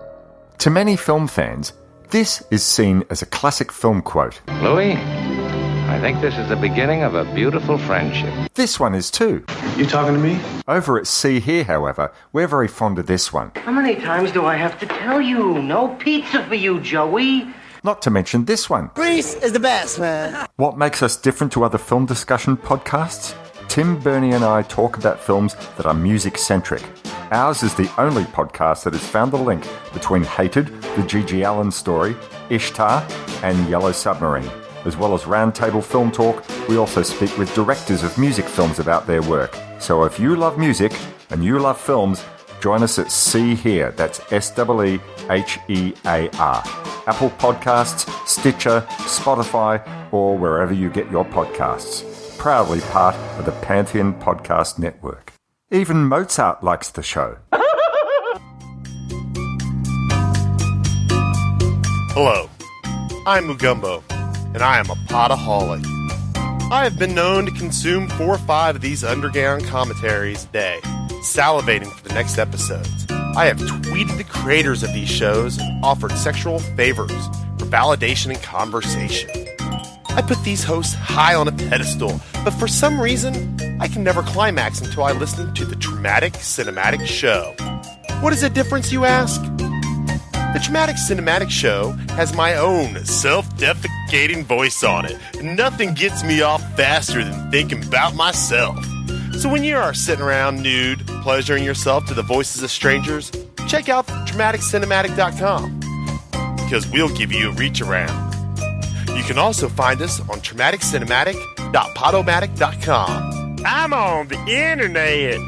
To many film fans, this is seen as a classic film quote. Louis, I think this is the beginning of a beautiful friendship. This one is too. You talking to me? Over at See Here, however, we're very fond of this one. How many times do I have to tell you? No pizza for you, Joey. Not to mention this one. Grease is the best, man. What makes us different to other film discussion podcasts? Tim, Bernie and I talk about films that are music-centric. Ours is the only podcast that has found the link between Hated, the G.G. Allen story, Ishtar, and Yellow Submarine. As well as roundtable film talk, we also speak with directors of music films about their work. So if you love music and you love films, join us at See Here. That's SEEHEAR. Apple Podcasts, Stitcher, Spotify, or wherever you get your podcasts. Proudly part of the Pantheon Podcast Network. Even Mozart likes the show. Hello, I'm Mugumbo, and I am a potaholic. I have been known to consume 4 or 5 of these underground commentaries a day, salivating for the next episodes. I have tweeted the creators of these shows and offered sexual favors for validation and conversation. I put these hosts high on a pedestal, but for some reason, I can never climax until I listen to the Traumatic Cinematic Show. What is the difference, you ask? The Traumatic Cinematic Show has my own self-defecating voice on it, and nothing gets me off faster than thinking about myself. So when you are sitting around nude, pleasuring yourself to the voices of strangers, check out traumaticcinematic.com, because we'll give you a reach around. You can also find us on traumaticcinematic.podomatic.com. I'm on the internet.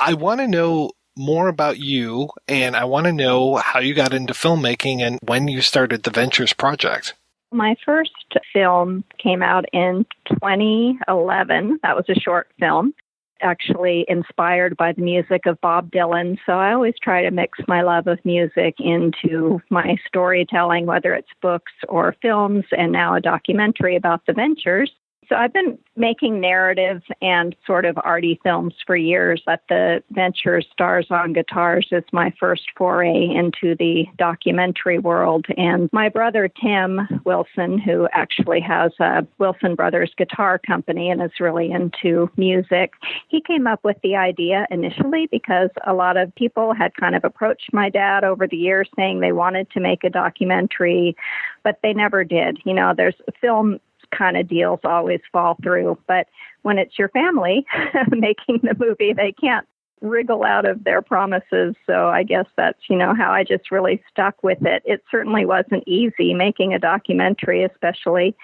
I want to know more about you, and I want to know how you got into filmmaking and when you started the Ventures project. My first film came out in 2011. That was a short film, actually inspired by the music of Bob Dylan. So I always try to mix my love of music into my storytelling, whether it's books or films, and now a documentary about the Ventures. So I've been making narrative and sort of arty films for years, but the Ventures Stars on Guitars is my first foray into the documentary world. And my brother, Tim Wilson, who actually has a Wilson Brothers guitar company and is really into music, he came up with the idea initially because a lot of people had kind of approached my dad over the years saying they wanted to make a documentary, but they never did. You know, there's film kind of deals always fall through, but when it's your family making the movie, they can't wriggle out of their promises. So I guess that's, you know, how I just really stuck with it. It certainly wasn't easy making a documentary, especially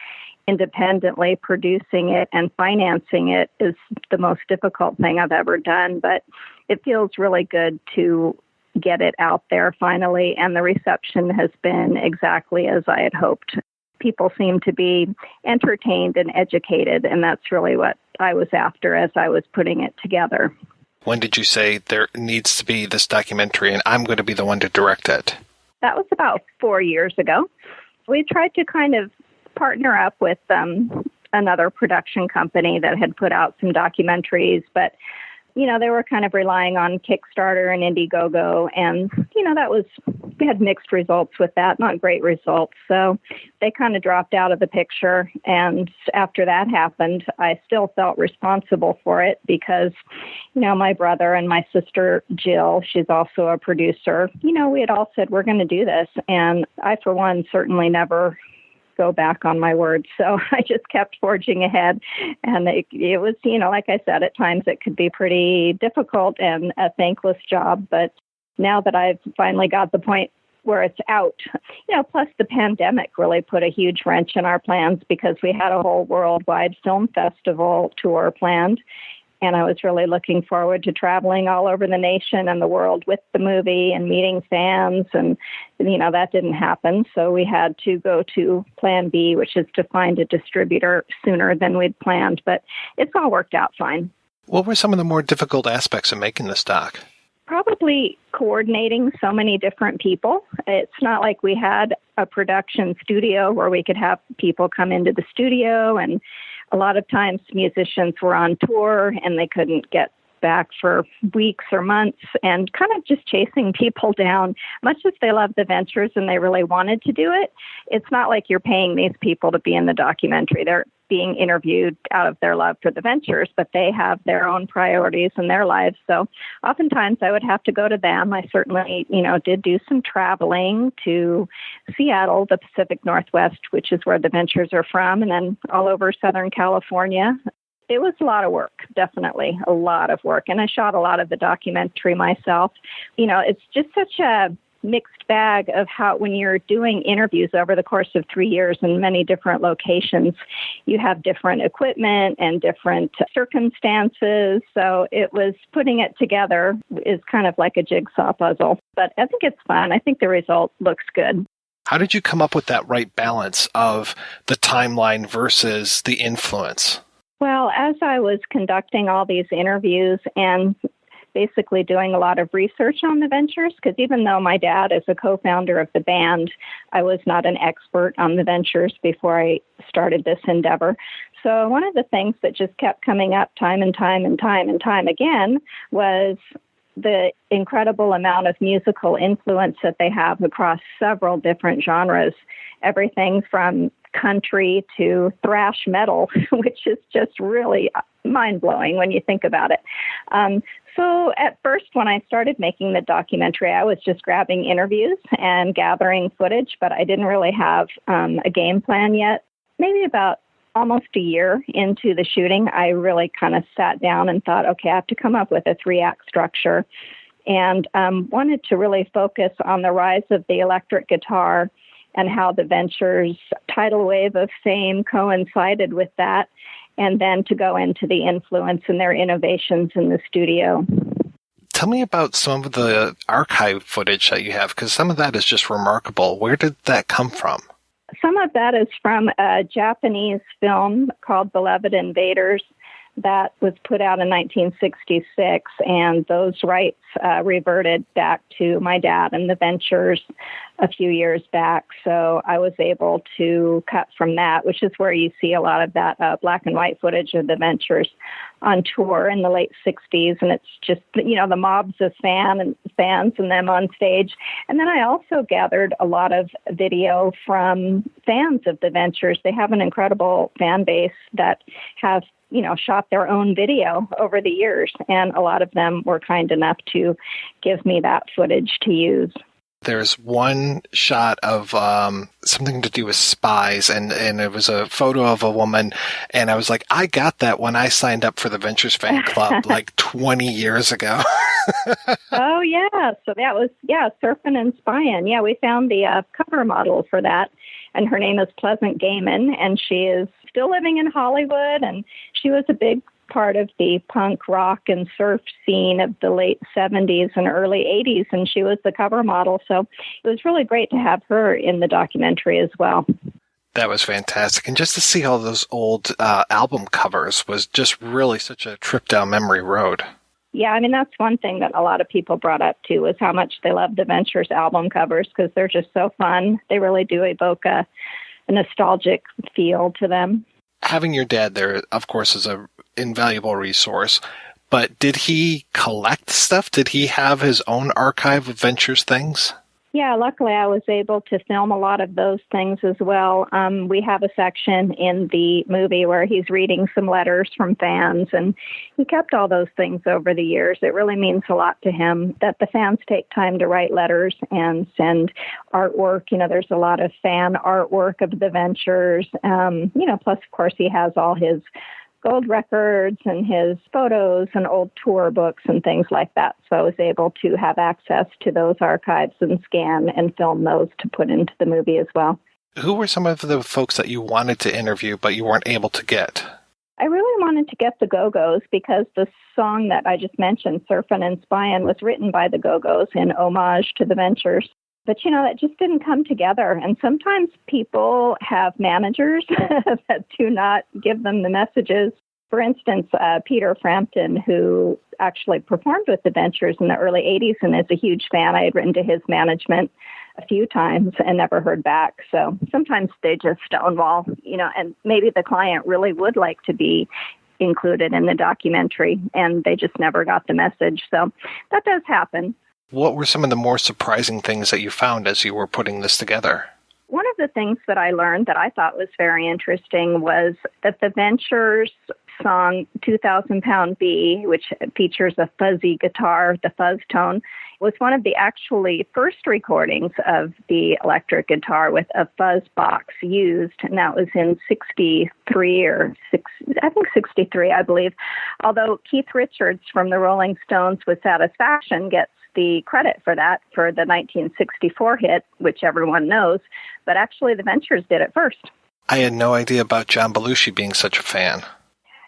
independently. Producing it and financing it is the most difficult thing I've ever done, but it feels really good to get it out there finally, and the reception has been exactly as I had hoped. People seem to be entertained and educated, and that's really what I was after as I was putting it together. When did you say there needs to be this documentary and I'm going to be the one to direct it? That was about 4 years ago. We tried to kind of partner up with another production company that had put out some documentaries, but you know, they were kind of relying on Kickstarter and Indiegogo, and, you know, we had mixed results with that, not great results. So they kind of dropped out of the picture. And after that happened, I still felt responsible for it because, you know, my brother and my sister, Jill, she's also a producer, you know, we had all said, we're going to do this. And I, for one, certainly never go back on my word. So I just kept forging ahead. And it was, you know, like I said, at times it could be pretty difficult and a thankless job. But now that I've finally got the point where it's out, you know, plus the pandemic really put a huge wrench in our plans because we had a whole worldwide film festival tour planned. And I was really looking forward to traveling all over the nation and the world with the movie and meeting fans. And, you know, that didn't happen. So we had to go to plan B, which is to find a distributor sooner than we'd planned. But it's all worked out fine. What were some of the more difficult aspects of making this doc? Probably coordinating so many different people. It's not like we had a production studio where we could have people come into the studio, and a lot of times musicians were on tour and they couldn't get back for weeks or months, and kind of just chasing people down. Much as they love the Ventures and they really wanted to do it, it's not like you're paying these people to be in the documentary. They're being interviewed out of their love for the Ventures, but they have their own priorities in their lives. So oftentimes I would have to go to them. I certainly, you know, did do some traveling to Seattle, the Pacific Northwest, which is where the Ventures are from, and then all over Southern California. It was a lot of work, definitely a lot of work. And I shot a lot of the documentary myself. You know, it's just such a mixed bag of how, when you're doing interviews over the course of 3 years in many different locations, you have different equipment and different circumstances. So it was putting it together is kind of like a jigsaw puzzle. But I think it's fun. I think the result looks good. How did you come up with that right balance of the timeline versus the influence? Well, as I was conducting all these interviews and basically doing a lot of research on the Ventures, because even though my dad is a co-founder of the band, I was not an expert on the Ventures before I started this endeavor. So one of the things that just kept coming up time and time again was the incredible amount of musical influence that they have across several different genres, everything from country to thrash metal, which is just really mind-blowing when you think about it. So at first, when I started making the documentary, I was just grabbing interviews and gathering footage, but I didn't really have a game plan yet. Maybe about almost a year into the shooting, I really kind of sat down and thought, okay, I have to come up with a 3-act structure, and wanted to really focus on the rise of the electric guitar and how the Ventures' tidal wave of fame coincided with that, and then to go into the influence and their innovations in the studio. Tell me about some of the archive footage that you have, because some of that is just remarkable. Where did that come from? Some of that is from a Japanese film called Beloved Invaders that was put out in 1966, and those rights reverted back to my dad and the Ventures a few years back. So I was able to cut from that, which is where you see a lot of that black and white footage of the Ventures on tour in the late 60s. And it's just, the mobs of fans and them on stage. And then I also gathered a lot of video from fans of the Ventures. They have an incredible fan base that have shot their own video over the years. And a lot of them were kind enough to give me that footage to use. There's one shot of something to do with spies, and it was a photo of a woman, and I was like, I got that when I signed up for the Ventures fan club like 20 years ago. Oh, yeah. So that was, Surfing and Spying. Yeah, we found the cover model for that, and her name is Pleasant Gaiman, and she is still living in Hollywood, and she was a big part of the punk rock and surf scene of the late 70s and early 80s, and she was the cover model. So it was really great to have her in the documentary as well. That was fantastic. And just to see all those old album covers was just really such a trip down memory road. Yeah, I mean, that's one thing that a lot of people brought up, too, was how much they love the Ventures album covers, because they're just so fun. They really do evoke a nostalgic feel to them. Having your dad there, of course, is an invaluable resource, but did he collect stuff? Did he have his own archive of Ventures things? Yeah, luckily I was able to film a lot of those things as well. We have a section in the movie where he's reading some letters from fans, and he kept all those things over the years. It really means a lot to him that the fans take time to write letters and send artwork. There's a lot of fan artwork of the Ventures. Plus, of course, he has all his gold records and his photos and old tour books and things like that. So I was able to have access to those archives and scan and film those to put into the movie as well. Who were some of the folks that you wanted to interview but you weren't able to get? I really wanted to get the Go-Go's because the song that I just mentioned, Surfin' and Spying, was written by the Go-Go's in homage to the Ventures. But, that just didn't come together. And sometimes people have managers that do not give them the messages. For instance, Peter Frampton, who actually performed with the Ventures in the early 80s and is a huge fan. I had written to his management a few times and never heard back. So sometimes they just stonewall, and maybe the client really would like to be included in the documentary and they just never got the message. So that does happen. What were some of the more surprising things that you found as you were putting this together? One of the things that I learned that I thought was very interesting was that the Ventures song 2,000 Pound Bee, which features a fuzzy guitar, the fuzz tone, was one of the actually first recordings of the electric guitar with a fuzz box used, and that was in 63, I believe. Although Keith Richards from the Rolling Stones with Satisfaction gets the credit for that for the 1964 hit, which everyone knows, but actually the Ventures did it first. I had no idea about John Belushi being such a fan.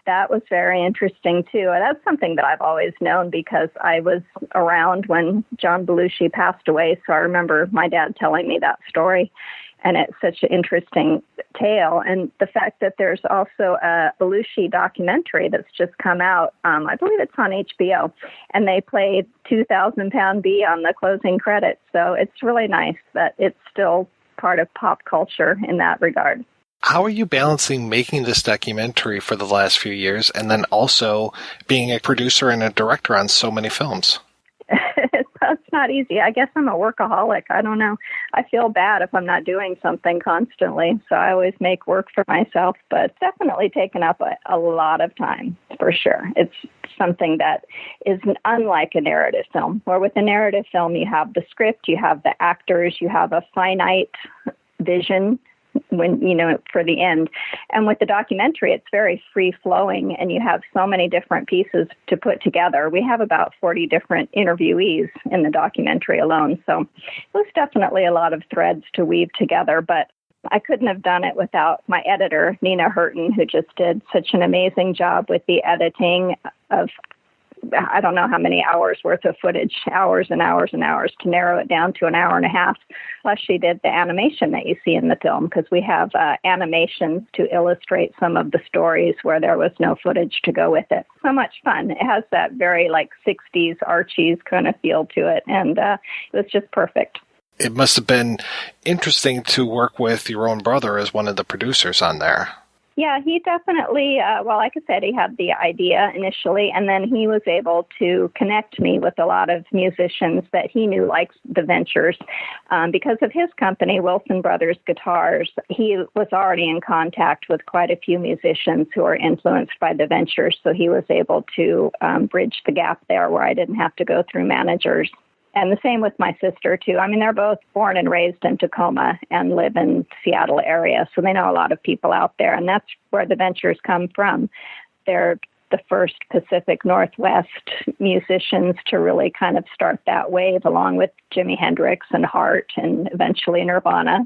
That was very interesting, too. And that's something that I've always known because I was around when John Belushi passed away, so I remember my dad telling me that story. And it's such an interesting tale. And the fact that there's also a Belushi documentary that's just come out, I believe it's on HBO, and they played 2,000 Pound Bee on the closing credits. So it's really nice that it's still part of pop culture in that regard. How are you balancing making this documentary for the last few years and then also being a producer and a director on so many films? It's not easy. I guess I'm a workaholic. I don't know. I feel bad if I'm not doing something constantly. So I always make work for myself, but it's definitely taken up a lot of time for sure. It's something that is unlike a narrative film, where with a narrative film, you have the script, you have the actors, you have a finite vision for the end. And with the documentary, it's very free flowing and you have so many different pieces to put together. We have about 40 different interviewees in the documentary alone. So it was definitely a lot of threads to weave together, but I couldn't have done it without my editor, Nina Hurton, who just did such an amazing job with the editing of I don't know how many hours worth of footage, hours and hours and hours to narrow it down to an hour and a half. Plus she did the animation that you see in the film because we have animations to illustrate some of the stories where there was no footage to go with it. So much fun. It has that very 60s Archie's kind of feel to it. And it was just perfect. It must have been interesting to work with your own brother as one of the producers on there. Yeah, he definitely, like I said, he had the idea initially, and then he was able to connect me with a lot of musicians that he knew liked the Ventures. Because of his company, Wilson Brothers Guitars, he was already in contact with quite a few musicians who are influenced by the Ventures, so he was able to bridge the gap there where I didn't have to go through managers. And the same with my sister, too. I mean, they're both born and raised in Tacoma and live in Seattle area, so they know a lot of people out there, and that's where the Ventures come from. They're the first Pacific Northwest musicians to really kind of start that wave, along with Jimi Hendrix and Hart and eventually Nirvana.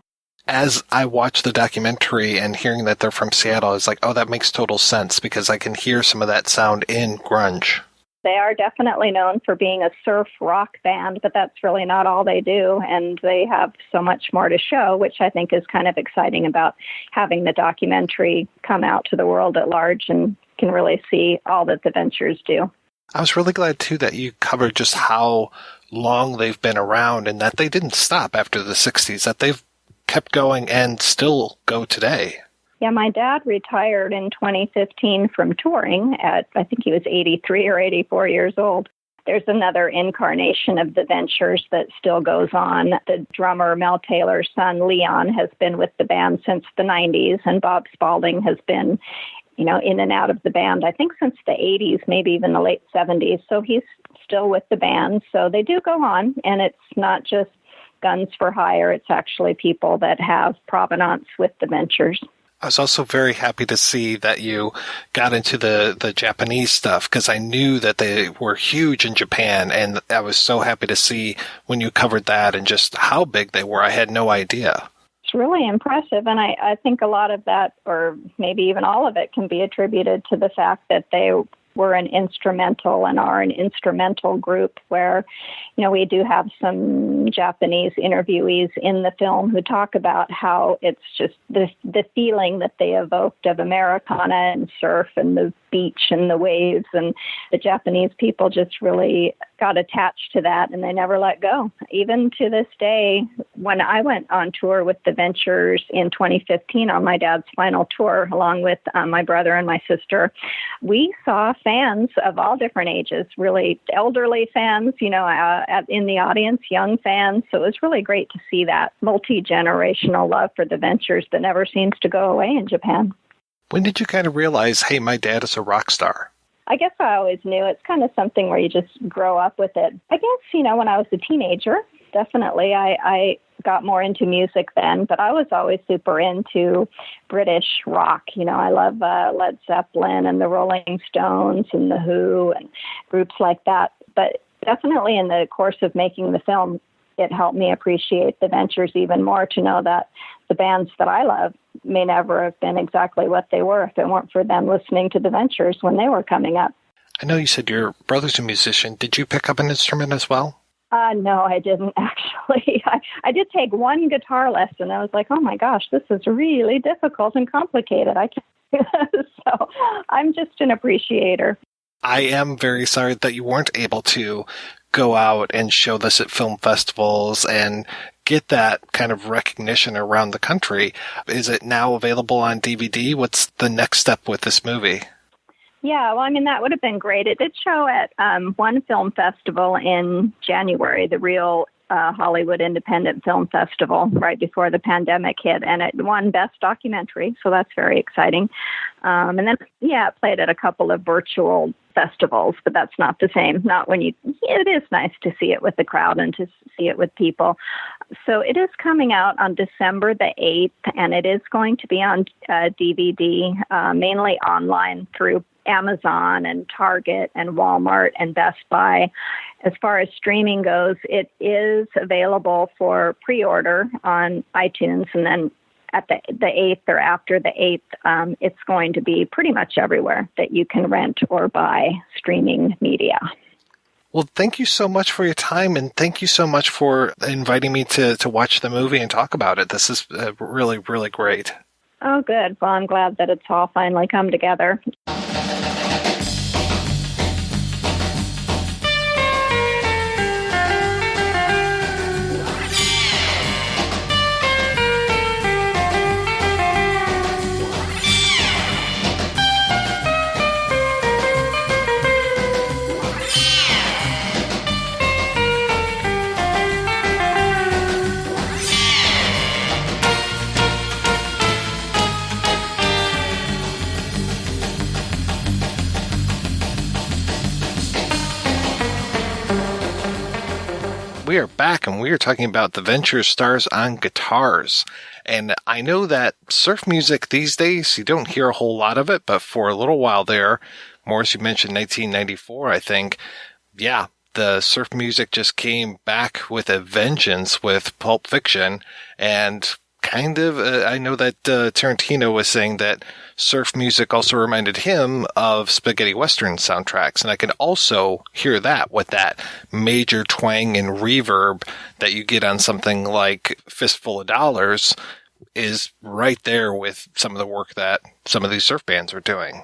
As I watched the documentary and hearing that they're from Seattle, I was like, oh, that makes total sense because I can hear some of that sound in grunge. They are definitely known for being a surf rock band, but that's really not all they do. And they have so much more to show, which I think is kind of exciting about having the documentary come out to the world at large and can really see all that the Ventures do. I was really glad, too, that you covered just how long they've been around and that they didn't stop after the 60s, that they've kept going and still go today. Yeah, my dad retired in 2015 from touring at, I think he was 83 or 84 years old. There's another incarnation of the Ventures that still goes on. The drummer, Mel Taylor's son, Leon, has been with the band since the 90s, and Bob Spalding has been, in and out of the band, I think since the 80s, maybe even the late 70s. So he's still with the band. So they do go on, and it's not just guns for hire. It's actually people that have provenance with the Ventures. I was also very happy to see that you got into the Japanese stuff because I knew that they were huge in Japan, and I was so happy to see when you covered that and just how big they were. I had no idea. It's really impressive, and I think a lot of that, or maybe even all of it, can be attributed to the fact that they were an instrumental and are an instrumental group where, we do have some Japanese interviewees in the film who talk about how it's just the feeling that they evoked of Americana and surf and the beach and the waves, and the Japanese people just really got attached to that and they never let go. Even to this day, when I went on tour with the Ventures in 2015 on my dad's final tour, along with my brother and my sister, we saw fans of all different ages, really elderly fans, in the audience, young fans. So it was really great to see that multi-generational love for the Ventures that never seems to go away in Japan. When did you kind of realize, hey, my dad is a rock star? I guess I always knew. It's kind of something where you just grow up with it. I guess, when I was a teenager, definitely I got more into music then, but I was always super into British rock. I love Led Zeppelin and the Rolling Stones and the Who and groups like that. But definitely in the course of making the film, it helped me appreciate the Ventures even more, to know that the bands that I love may never have been exactly what they were if it weren't for them listening to the Ventures when they were coming up. I know you said your brother's a musician. Did you pick up an instrument as well? No, I didn't actually. I did take one guitar lesson. I was like, oh my gosh, this is really difficult and complicated. I can't do this. So I'm just an appreciator. I am very sorry that you weren't able to go out and show this at film festivals and get that kind of recognition around the country. Is it now available on DVD? What's the next step with this movie? Yeah, well, I mean, that would have been great. It did show at one film festival in January, the real Hollywood Independent Film Festival, right before the pandemic hit, and it won Best Documentary, so that's very exciting. And then, yeah, it played at a couple of virtual festivals, but that's not the same. Not when it is nice to see it with the crowd and to see it with people. So it is coming out on December the 8th, and it is going to be on DVD, mainly online through Amazon and Target and Walmart and Best Buy. As far as streaming goes, it is available for pre-order on iTunes, and then at the 8th or after the 8th, it's going to be pretty much everywhere that you can rent or buy streaming media. Well, thank you so much for your time, and thank you so much for inviting me to watch the movie and talk about it. This is really, really great. Oh, good. Well, I'm glad that it's all finally come together. We are back, and we are talking about The Ventures Stars on Guitars. And I know that surf music these days, you don't hear a whole lot of it, but for a little while there, Maurice, you mentioned 1994, I think, yeah, the surf music just came back with a vengeance with Pulp Fiction, and kind of, I know that Tarantino was saying that surf music also reminded him of spaghetti western soundtracks, and I can also hear that with that major twang and reverb that you get on something like Fistful of Dollars is right there with some of the work that some of these surf bands are doing.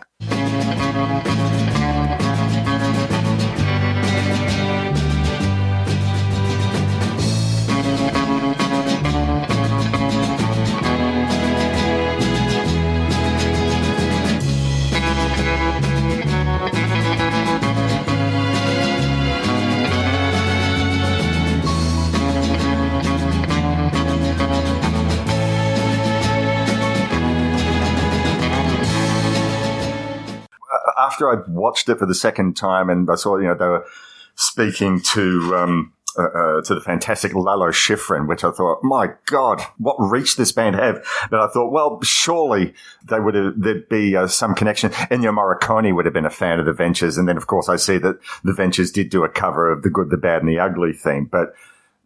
After I watched it for the second time and I saw, they were speaking to the fantastic Lalo Schifrin, which I thought, my God, what reach this band have. But I thought, well, surely there'd be some connection. Ennio Morricone would have been a fan of the Ventures. And then, of course, I see that the Ventures did do a cover of the Good, the Bad, and the Ugly theme. But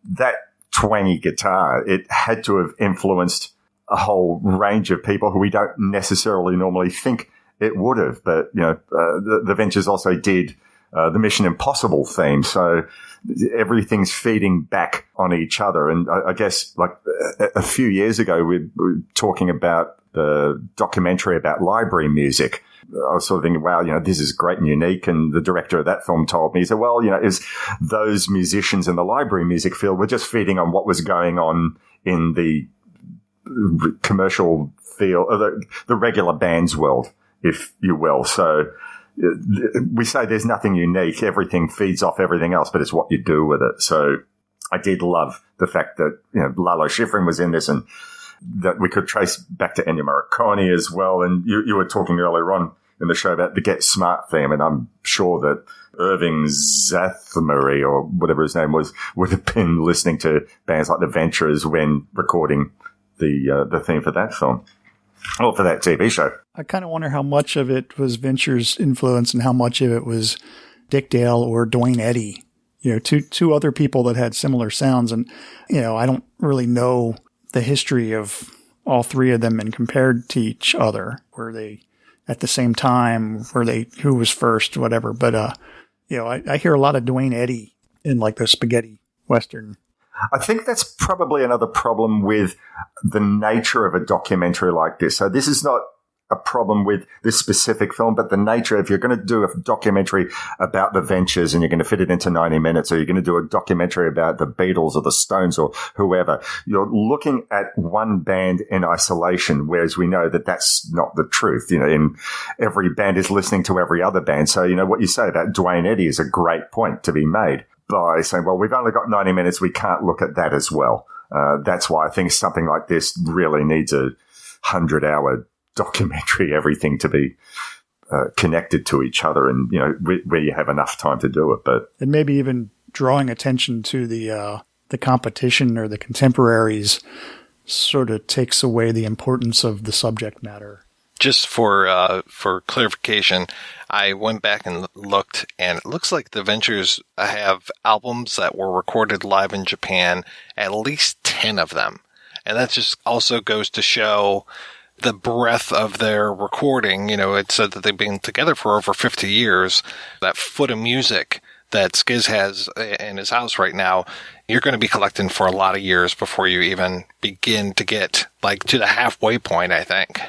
that twangy guitar, it had to have influenced a whole range of people who we don't necessarily normally think it would have. But, the Ventures also did the Mission Impossible theme. So everything's feeding back on each other. And I guess like a few years ago, we were talking about the documentary about library music. I was sort of thinking, wow, this is great and unique. And the director of that film told me, he said, well, is those musicians in the library music field were just feeding on what was going on in the commercial field, or the regular bands world, if you will. So we say there's nothing unique. Everything feeds off everything else, but it's what you do with it. So I did love the fact that, Lalo Schifrin was in this and that we could trace back to Ennio Morricone as well. And you were talking earlier on in the show about the Get Smart theme, and I'm sure that Irving Zathmary, or whatever his name was, would have been listening to bands like The Ventures when recording the theme for that film. Or for that TV show. I kind of wonder how much of it was Venture's influence and how much of it was Dick Dale or Dwayne Eddy, two other people that had similar sounds. And, I don't really know the history of all three of them and compared to each other. Were they at the same time? Who was first, whatever. But, I hear a lot of Dwayne Eddy in like the spaghetti Western. I think that's probably another problem with the nature of a documentary like this. So this is not a problem with this specific film, but the nature, if you're going to do a documentary about the Ventures and you're going to fit it into 90 minutes, or you're going to do a documentary about the Beatles or the Stones or whoever, you're looking at one band in isolation, whereas we know that that's not the truth. In every band is listening to every other band. So, what you say about Dwayne Eddy is a great point to be made by saying, well, we've only got 90 minutes. We can't look at that as well. That's why I think something like this really needs a 100-hour documentary, everything to be connected to each other, and where you have enough time to do it. And maybe even drawing attention to the competition or the contemporaries sort of takes away the importance of the subject matter. Just for clarification, I went back and looked, and it looks like the Ventures have albums that were recorded live in Japan, at least 10 of them, and that just also goes to show the breadth of their recording. It said that they've been together for over 50 years. That foot of music that Skizz has in his house right now, you're going to be collecting for a lot of years before you even begin to get to the halfway point, I think.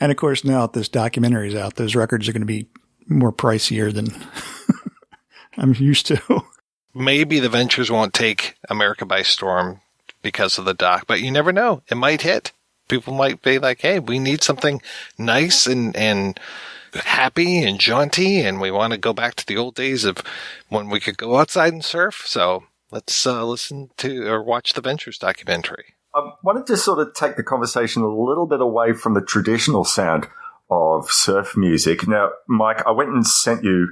And of course, now that this documentary is out, those records are going to be more pricier than I'm used to. Maybe the Ventures won't take America by storm because of the doc, but you never know. It might hit. People might be like, hey, we need something nice and happy and jaunty, and we want to go back to the old days of when we could go outside and surf. So let's listen to or watch the Ventures documentary. I wanted to sort of take the conversation a little bit away from the traditional sound of surf music. Now, Mike, I went and sent you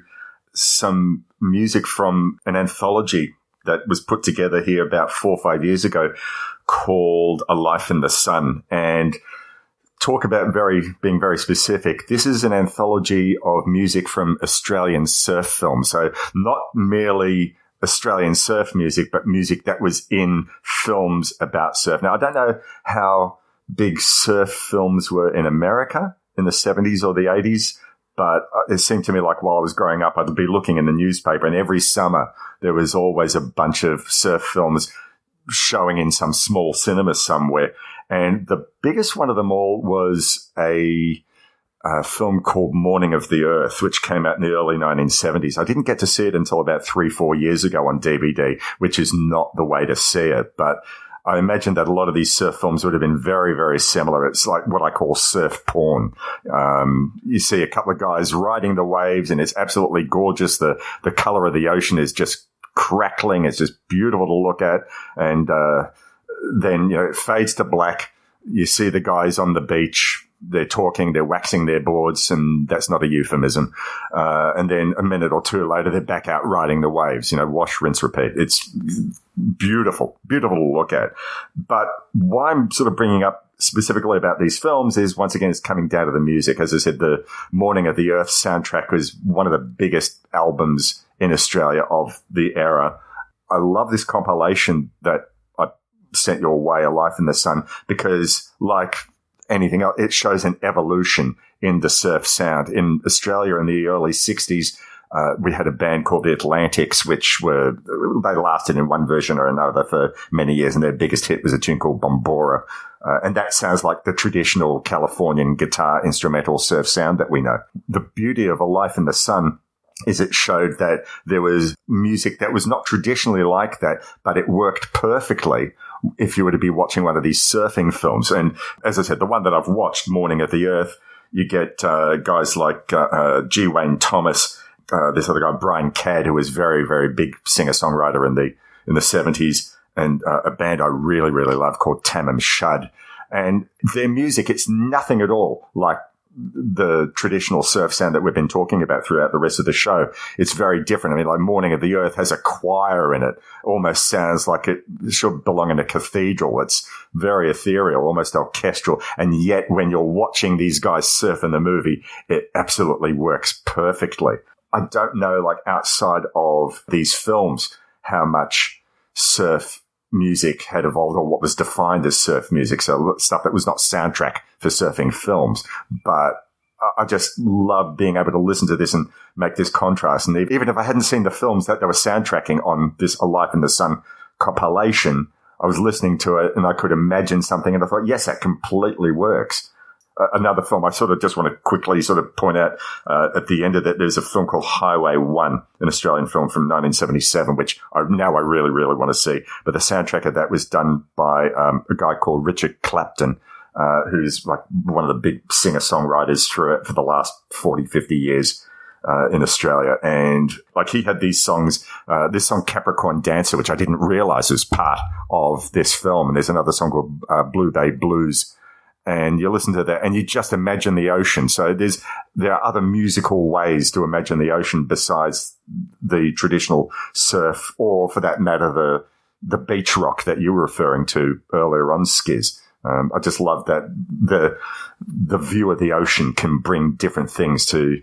some music from an anthology that was put together here about 4 or 5 years ago called A Life in the Sun. And talk about being very specific. This is an anthology of music from Australian surf films. So not merely Australian surf music, but music that was in films about surf. Now, I don't know how big surf films were in America in the 70s or the 80s, but it seemed to me like while I was growing up, I'd be looking in the newspaper, and every summer there was always a bunch of surf films showing in some small cinema somewhere. And the biggest one of them all was a film called Morning of the Earth, which came out in the early 1970s. I didn't get to see it until about 3-4 years ago on DVD, which is not the way to see it. But I imagine that a lot of these surf films would have been very, very similar. It's like what I call surf porn. You see a couple of guys riding the waves, and it's absolutely gorgeous. The color of the ocean is just crackling. It's just beautiful to look at. And then, it fades to black. You see the guys on the beach. They're talking, they're waxing their boards, and that's not a euphemism. And then a minute or two later, they're back out riding the waves, wash, rinse, repeat. It's beautiful, beautiful to look at. But why I'm sort of bringing up specifically about these films is, once again, it's coming down to the music. As I said, the Morning of the Earth soundtrack was one of the biggest albums in Australia of the era. I love this compilation that I sent your way, A Life in the Sun, because like anything else, it shows an evolution in the surf sound. In Australia in the early 60s, we had a band called the Atlantics, they lasted in one version or another for many years, and their biggest hit was a tune called Bombora. And that sounds like the traditional Californian guitar instrumental surf sound that we know. The beauty of A Life in the Sun is it showed that there was music that was not traditionally like that, but it worked perfectly if you were to be watching one of these surfing films. And as I said, the one that I've watched, Morning of the Earth, you get guys like G. Wayne Thomas, this other guy, Brian Cadd, who was very, very big singer-songwriter in the 70s, and a band I really, really love called Tamim Shud. And their music, it's nothing at all like the traditional surf sound that we've been talking about throughout the rest of the show. It's very different. I mean, like Morning of the Earth has a choir in it. Almost sounds like it should belong in a cathedral. It's very ethereal, almost orchestral. And yet when you're watching these guys surf in the movie, it absolutely works perfectly. I don't know, like outside of these films, how much surf music had evolved, or what was defined as surf music. So stuff that was not soundtrack for surfing films. But I just loved being able to listen to this and make this contrast. And even if I hadn't seen the films that they were soundtracking on this A Life in the Sun compilation, I was listening to it and I could imagine something. And I thought, yes, that completely works. Another film I sort of just want to quickly sort of point out at the end of that, there's a film called Highway 1, an Australian film from 1977, which I really, really want to see. But the soundtrack of that was done by a guy called Richard Clapton, who's like one of the big singer-songwriters through it for the last 40, 50 years in Australia. And like he had these songs, this song Capricorn Dancer, which I didn't realize was part of this film. And there's another song called Blue Bay Blues. And you listen to that and you just imagine the ocean. So there are other musical ways to imagine the ocean besides the traditional surf, or for that matter, the beach rock that you were referring to earlier on, Skizz. I just love that the view of the ocean can bring different things to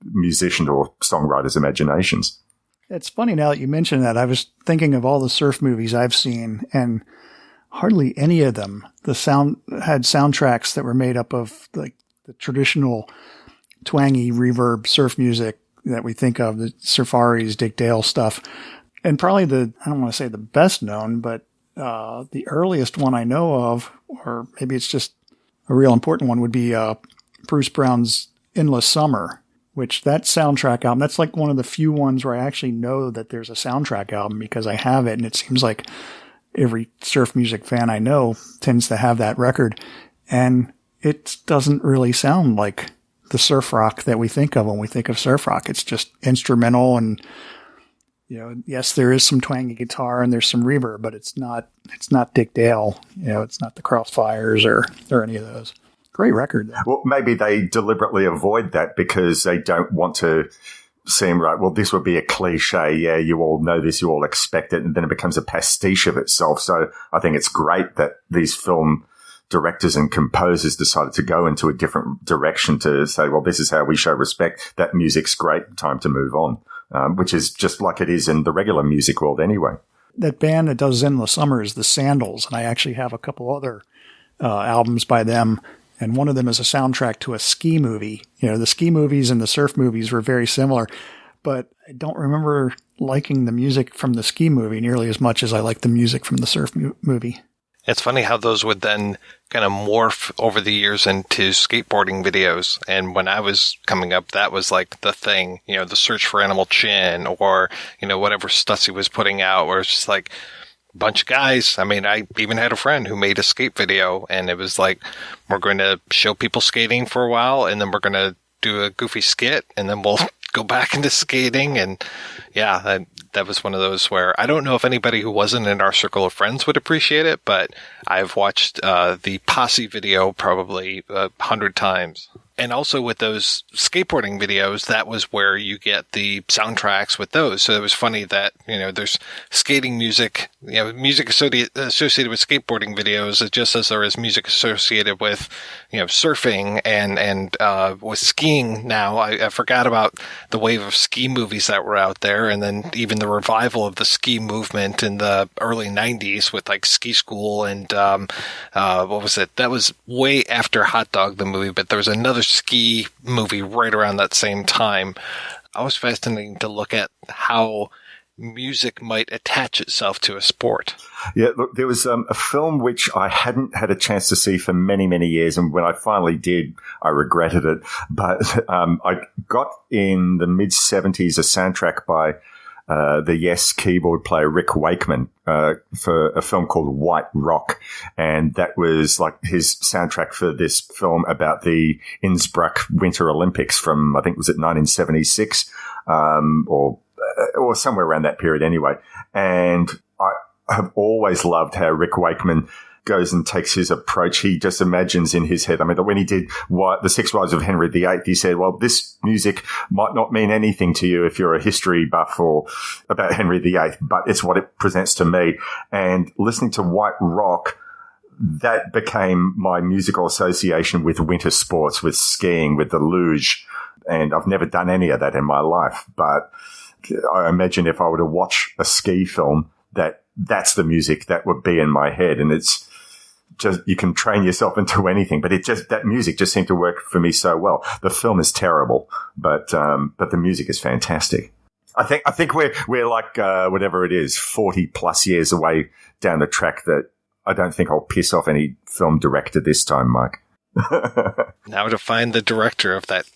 musicians or songwriters' imaginations. It's funny now that you mention that. I was thinking of all the surf movies I've seen, and hardly any of them had soundtracks that were made up of like the traditional twangy reverb surf music that we think of, the Surfaris, Dick Dale stuff. And probably I don't want to say the best known, but the earliest one I know of, or maybe it's just a real important one, would be Bruce Brown's Endless Summer, which that soundtrack album, that's like one of the few ones where I actually know that there's a soundtrack album because I have it, and it seems like every surf music fan I know tends to have that record. And it doesn't really sound like the surf rock that we think of when we think of surf rock. It's just instrumental, and yes, there is some twangy guitar and there's some reverb, but it's not Dick Dale. It's not the Crossfires or any of those. Great record, though. Well, maybe they deliberately avoid that because they don't want to seem right. Well, this would be a cliche. Yeah, you all know this, you all expect it, and then it becomes a pastiche of itself. So I think it's great that these film directors and composers decided to go into a different direction to say, well, this is how we show respect. That music's great. Time to move on, which is just like it is in the regular music world anyway. That band that does Endless Summer is the Sandals, and I actually have a couple other albums by them. And one of them is a soundtrack to a ski movie. The ski movies and the surf movies were very similar, but I don't remember liking the music from the ski movie nearly as much as I like the music from the surf movie. It's funny how those would then kind of morph over the years into skateboarding videos. And when I was coming up, that was like the thing, the Search for Animal Chin, or, whatever Staci was putting out, where it's just like bunch of guys. I mean, I even had a friend who made a skate video, and it was like, we're going to show people skating for a while, and then we're going to do a goofy skit, and then we'll go back into skating. And yeah, that was one of those where I don't know if anybody who wasn't in our circle of friends would appreciate it, but I've watched the Posse video probably 100 times. And also with those skateboarding videos, that was where you get the soundtracks with those. So it was funny that, there's skating music, music associated with skateboarding videos, just as there is music associated with, surfing and with skiing now. I forgot about the wave of ski movies that were out there, and then even the revival of the ski movement in the early 90s with like Ski School and what was it? That was way after Hot Dog the movie, but there was another ski movie right around that same time. I was fascinating to look at how music might attach itself to a sport. Yeah, look, there was a film which I hadn't had a chance to see for many, many years, and when I finally did, I regretted it. But I got in the mid-70s a soundtrack by the Yes keyboard player Rick Wakeman for a film called White Rock, and that was like his soundtrack for this film about the Innsbruck Winter Olympics from, I think, was it 1976 or somewhere around that period anyway. And I have always loved how Rick Wakeman goes and takes his approach. He just imagines in his head. I mean, when he did The Six Wives of Henry VIII, he said, well, this music might not mean anything to you if you're a history buff or about Henry VIII, but it's what it presents to me. And listening to White Rock, that became my musical association with winter sports, with skiing, with the luge. And I've never done any of that in my life, but I imagine if I were to watch a ski film, that's the music that would be in my head. And it's just, you can train yourself into anything, but that music just seemed to work for me so well. The film is terrible, but the music is fantastic. I think we're like, whatever it is, 40 plus years away down the track that I don't think I'll piss off any film director this time, Mike. Now to find the director of that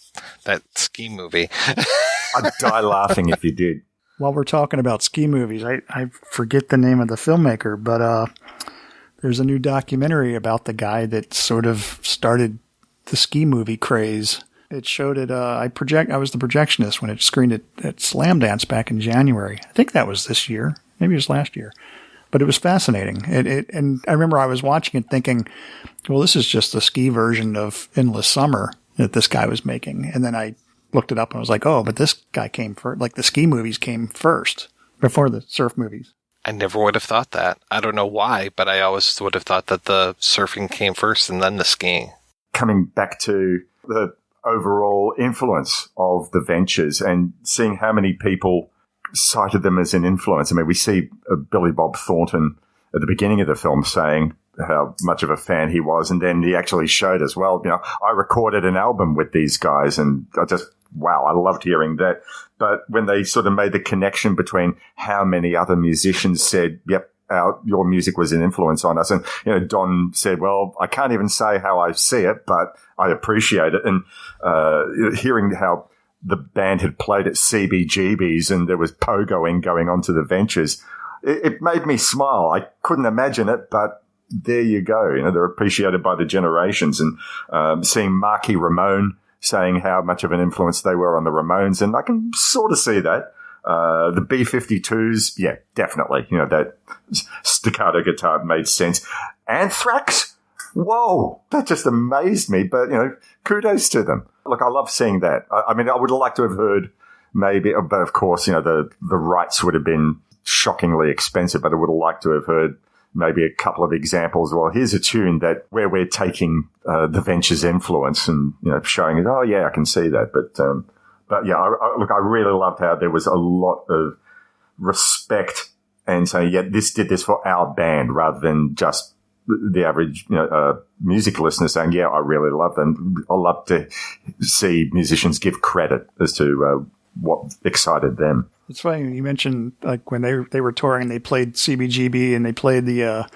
ski movie. I'd die laughing if you did. While we're talking about ski movies, I forget the name of the filmmaker, but there's a new documentary about the guy that sort of started the ski movie craze. It showed it. I was the projectionist when it screened it at Slam Dance back in January. I think that was this year. Maybe it was last year. But it was fascinating. And I remember I was watching it thinking, well, this is just the ski version of Endless Summer that this guy was making. And then I looked it up and was like, oh, but this guy came first. Like the ski movies came first before the surf movies. I never would have thought that. I don't know why, but I always would have thought that the surfing came first and then the skiing. Coming back to the overall influence of the Ventures and seeing how many people cited them as an influence. I mean, we see Billy Bob Thornton at the beginning of the film saying how much of a fan he was, and then he actually showed as well, I recorded an album with these guys, and I loved hearing that. But when they sort of made the connection between how many other musicians said, yep, your music was an influence on us. And, Don said, well, I can't even say how I see it, but I appreciate it. And hearing how the band had played at CBGB's and there was pogoing going on to the Ventures, it made me smile. I couldn't imagine it, but there you go. They're appreciated by the generations. And seeing Marky Ramone saying how much of an influence they were on the Ramones, and I can sort of see that. The B-52s, yeah, definitely. That staccato guitar made sense. Anthrax? Whoa, that just amazed me. But, kudos to them. Look, I love seeing that. I mean, I would have liked to have heard maybe, but of course, the rights would have been shockingly expensive, but I would have liked to have heard maybe a couple of examples. Well, here's a tune where we're taking the Ventures' influence and, showing it, oh, yeah, I can see that. But yeah, I really loved how there was a lot of respect and saying, yeah, this did this for our band rather than just the average, music listener saying, yeah, I really love them. I love to see musicians give credit as to what excited them. It's funny you mentioned like when they were touring, they played CBGB and they played the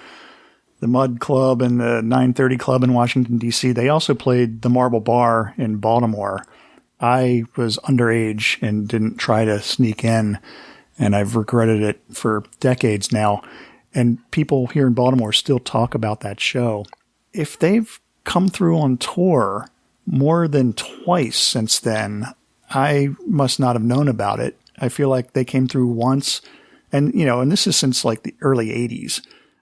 Mud Club and the 930 Club in Washington, D.C. They also played the Marble Bar in Baltimore. I was underage and didn't try to sneak in, and I've regretted it for decades now. And people here in Baltimore still talk about that show. If they've come through on tour more than twice since then, I must not have known about it. I feel like they came through once, and and this is since like the early 80s.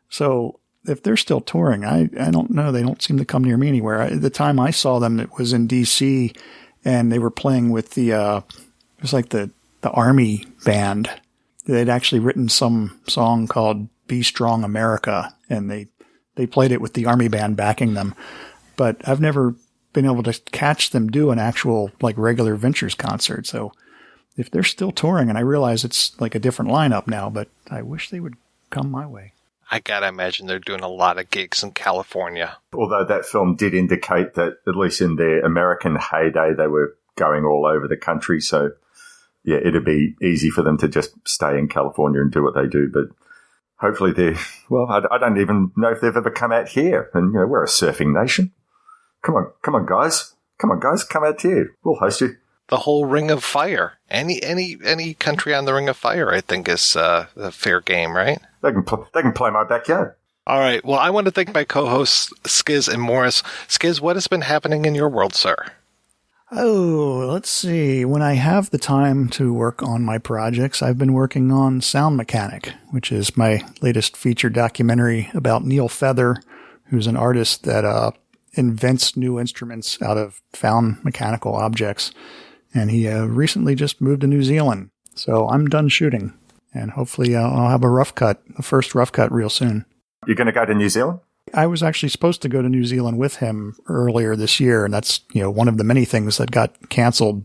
So if they're still touring, I don't know. They don't seem to come near me anywhere. At the time I saw them, it was in D.C., and they were playing with it was like the Army band. They'd actually written some song called Be Strong America, and they played it with the Army band backing them. But I've never been able to catch them do an actual like regular Ventures concert. So if they're still touring, and I realize it's like a different lineup now, but I wish they would come my way. I gotta imagine they're doing a lot of gigs in California. Although that film did indicate that, at least in their American heyday, they were going all over the country. So, yeah, it'd be easy for them to just stay in California and do what they do. But hopefully I don't even know if they've ever come out here. And, we're a surfing nation. Come on, guys. Come out here. We'll host you. The whole Ring of Fire. Any country on the Ring of Fire, I think, is a fair game, right? They can play my backyard. All right. Well, I want to thank my co-hosts, Skizz and Maurice. Skizz, what has been happening in your world, sir? Oh, let's see. When I have the time to work on my projects, I've been working on Sound Mechanic, which is my latest feature documentary about Neil Feather, who's an artist that invents new instruments out of found mechanical objects. And he recently just moved to New Zealand. So I'm done shooting. And hopefully I'll have the first rough cut real soon. You're going to go to New Zealand? I was actually supposed to go to New Zealand with him earlier this year. And that's, one of the many things that got canceled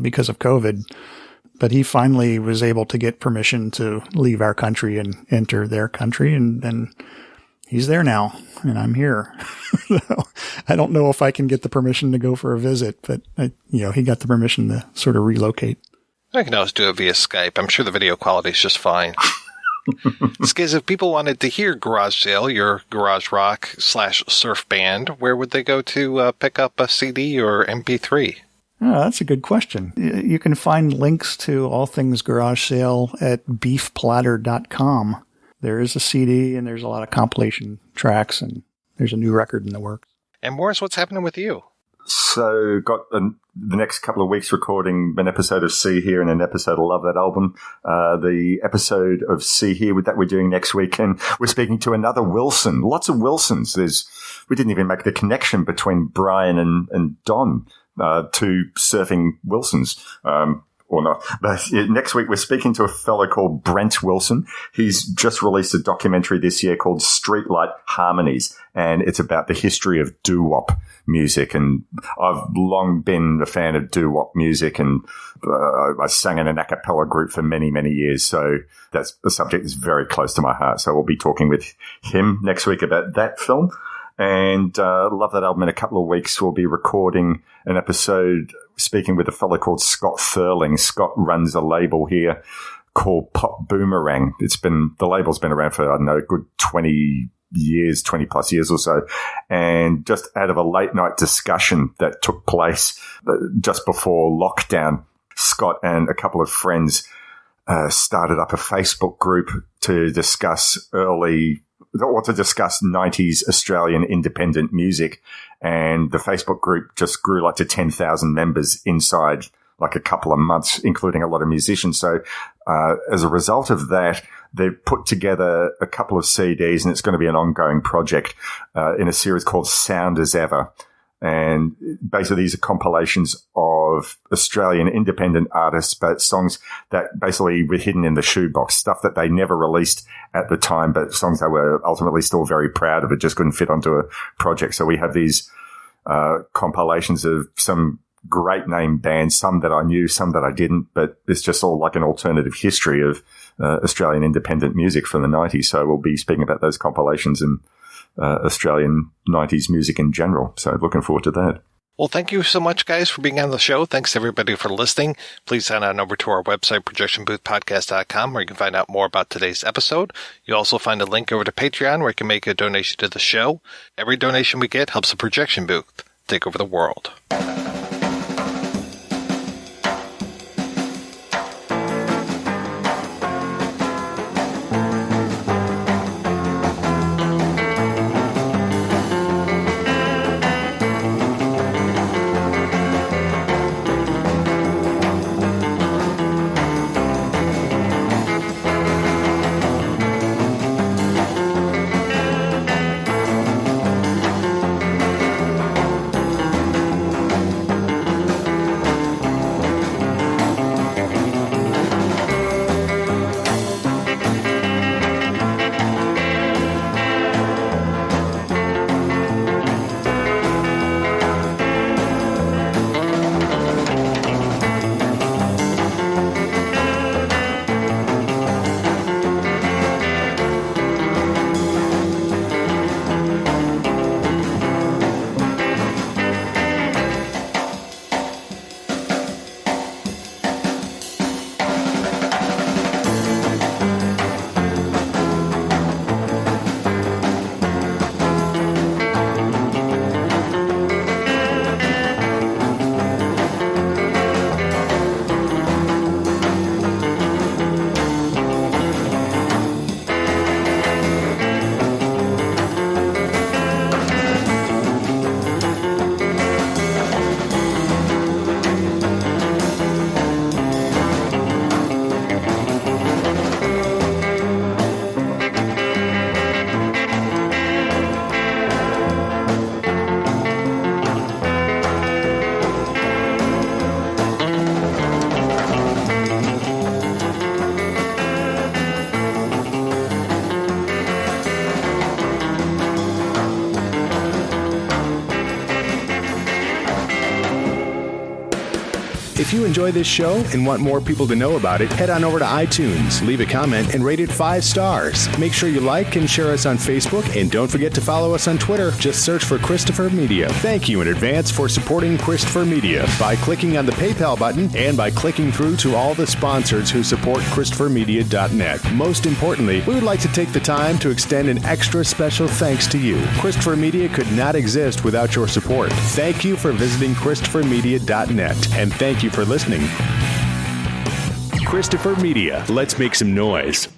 because of COVID. But he finally was able to get permission to leave our country and enter their country. And then he's there now, and I'm here. I don't know if I can get the permission to go for a visit, but he got the permission to sort of relocate. I can always do it via Skype. I'm sure the video quality is just fine. Skizz, if people wanted to hear Garage Sale, your garage rock / surf band, where would they go to pick up a CD or MP3? Oh, that's a good question. You can find links to all things Garage Sale at beefplatter.com. There is a CD, and there's a lot of compilation tracks, and there's a new record in the works. And Maurice, what's happening with you? So got the next couple of weeks recording an episode of See Here and an episode of Love That Album. The episode of See Here that we're doing next week, and we're speaking to another Wilson. Lots of Wilsons. We didn't even make the connection between Brian and Don, two surfing Wilsons. Or not. But next week, we're speaking to a fellow called Brent Wilson. He's just released a documentary this year called Streetlight Harmonies, and it's about the history of doo-wop music. And I've long been a fan of doo-wop music, and I sang in an a cappella group for many, many years. So that's the subject is very close to my heart. So we'll be talking with him next week about that film. And Love That Album in a couple of weeks. We'll be recording an episode speaking with a fellow called Scott Thurling. Scott runs a label here called Pop Boomerang. The label's been around for, I don't know, a good 20 plus years or so. And just out of a late night discussion that took place just before lockdown, Scott and a couple of friends started up a Facebook group to discuss 90s Australian independent music. And the Facebook group just grew like to 10,000 members inside like a couple of months, including a lot of musicians. So as a result of that, they've put together a couple of CDs, and it's going to be an ongoing project in a series called Sound as Ever. And basically these are compilations of Australian independent artists, but songs that basically were hidden in the shoebox, stuff that they never released at the time, but songs they were ultimately still very proud of. It just couldn't fit onto a project. So we have these compilations of some great name bands, some that I knew, some that I didn't, but it's just all like an alternative history of Australian independent music from the 90s. So we'll be speaking about those compilations and Australian 90s music in general. So looking forward to that. Well, thank you so much, guys, for being on the show. Thanks, everybody, for listening. Please head on over to our website, projectionboothpodcast.com, where you can find out more about today's episode. You'll also find a link over to Patreon, where you can make a donation to the show. Every donation we get helps the Projection Booth take over the world. If you enjoy this show and want more people to know about it, head on over to iTunes, leave a comment, and rate it 5 stars. Make sure you like and share us on Facebook, and don't forget to follow us on Twitter. Just search for Christopher Media. Thank you in advance for supporting Christopher Media by clicking on the PayPal button and by clicking through to all the sponsors who support ChristopherMedia.net. Most importantly, we would like to take the time to extend an extra special thanks to you. Christopher Media could not exist without your support. Thank you for visiting ChristopherMedia.net, and thank you for listening. Christopher Media. Let's make some noise.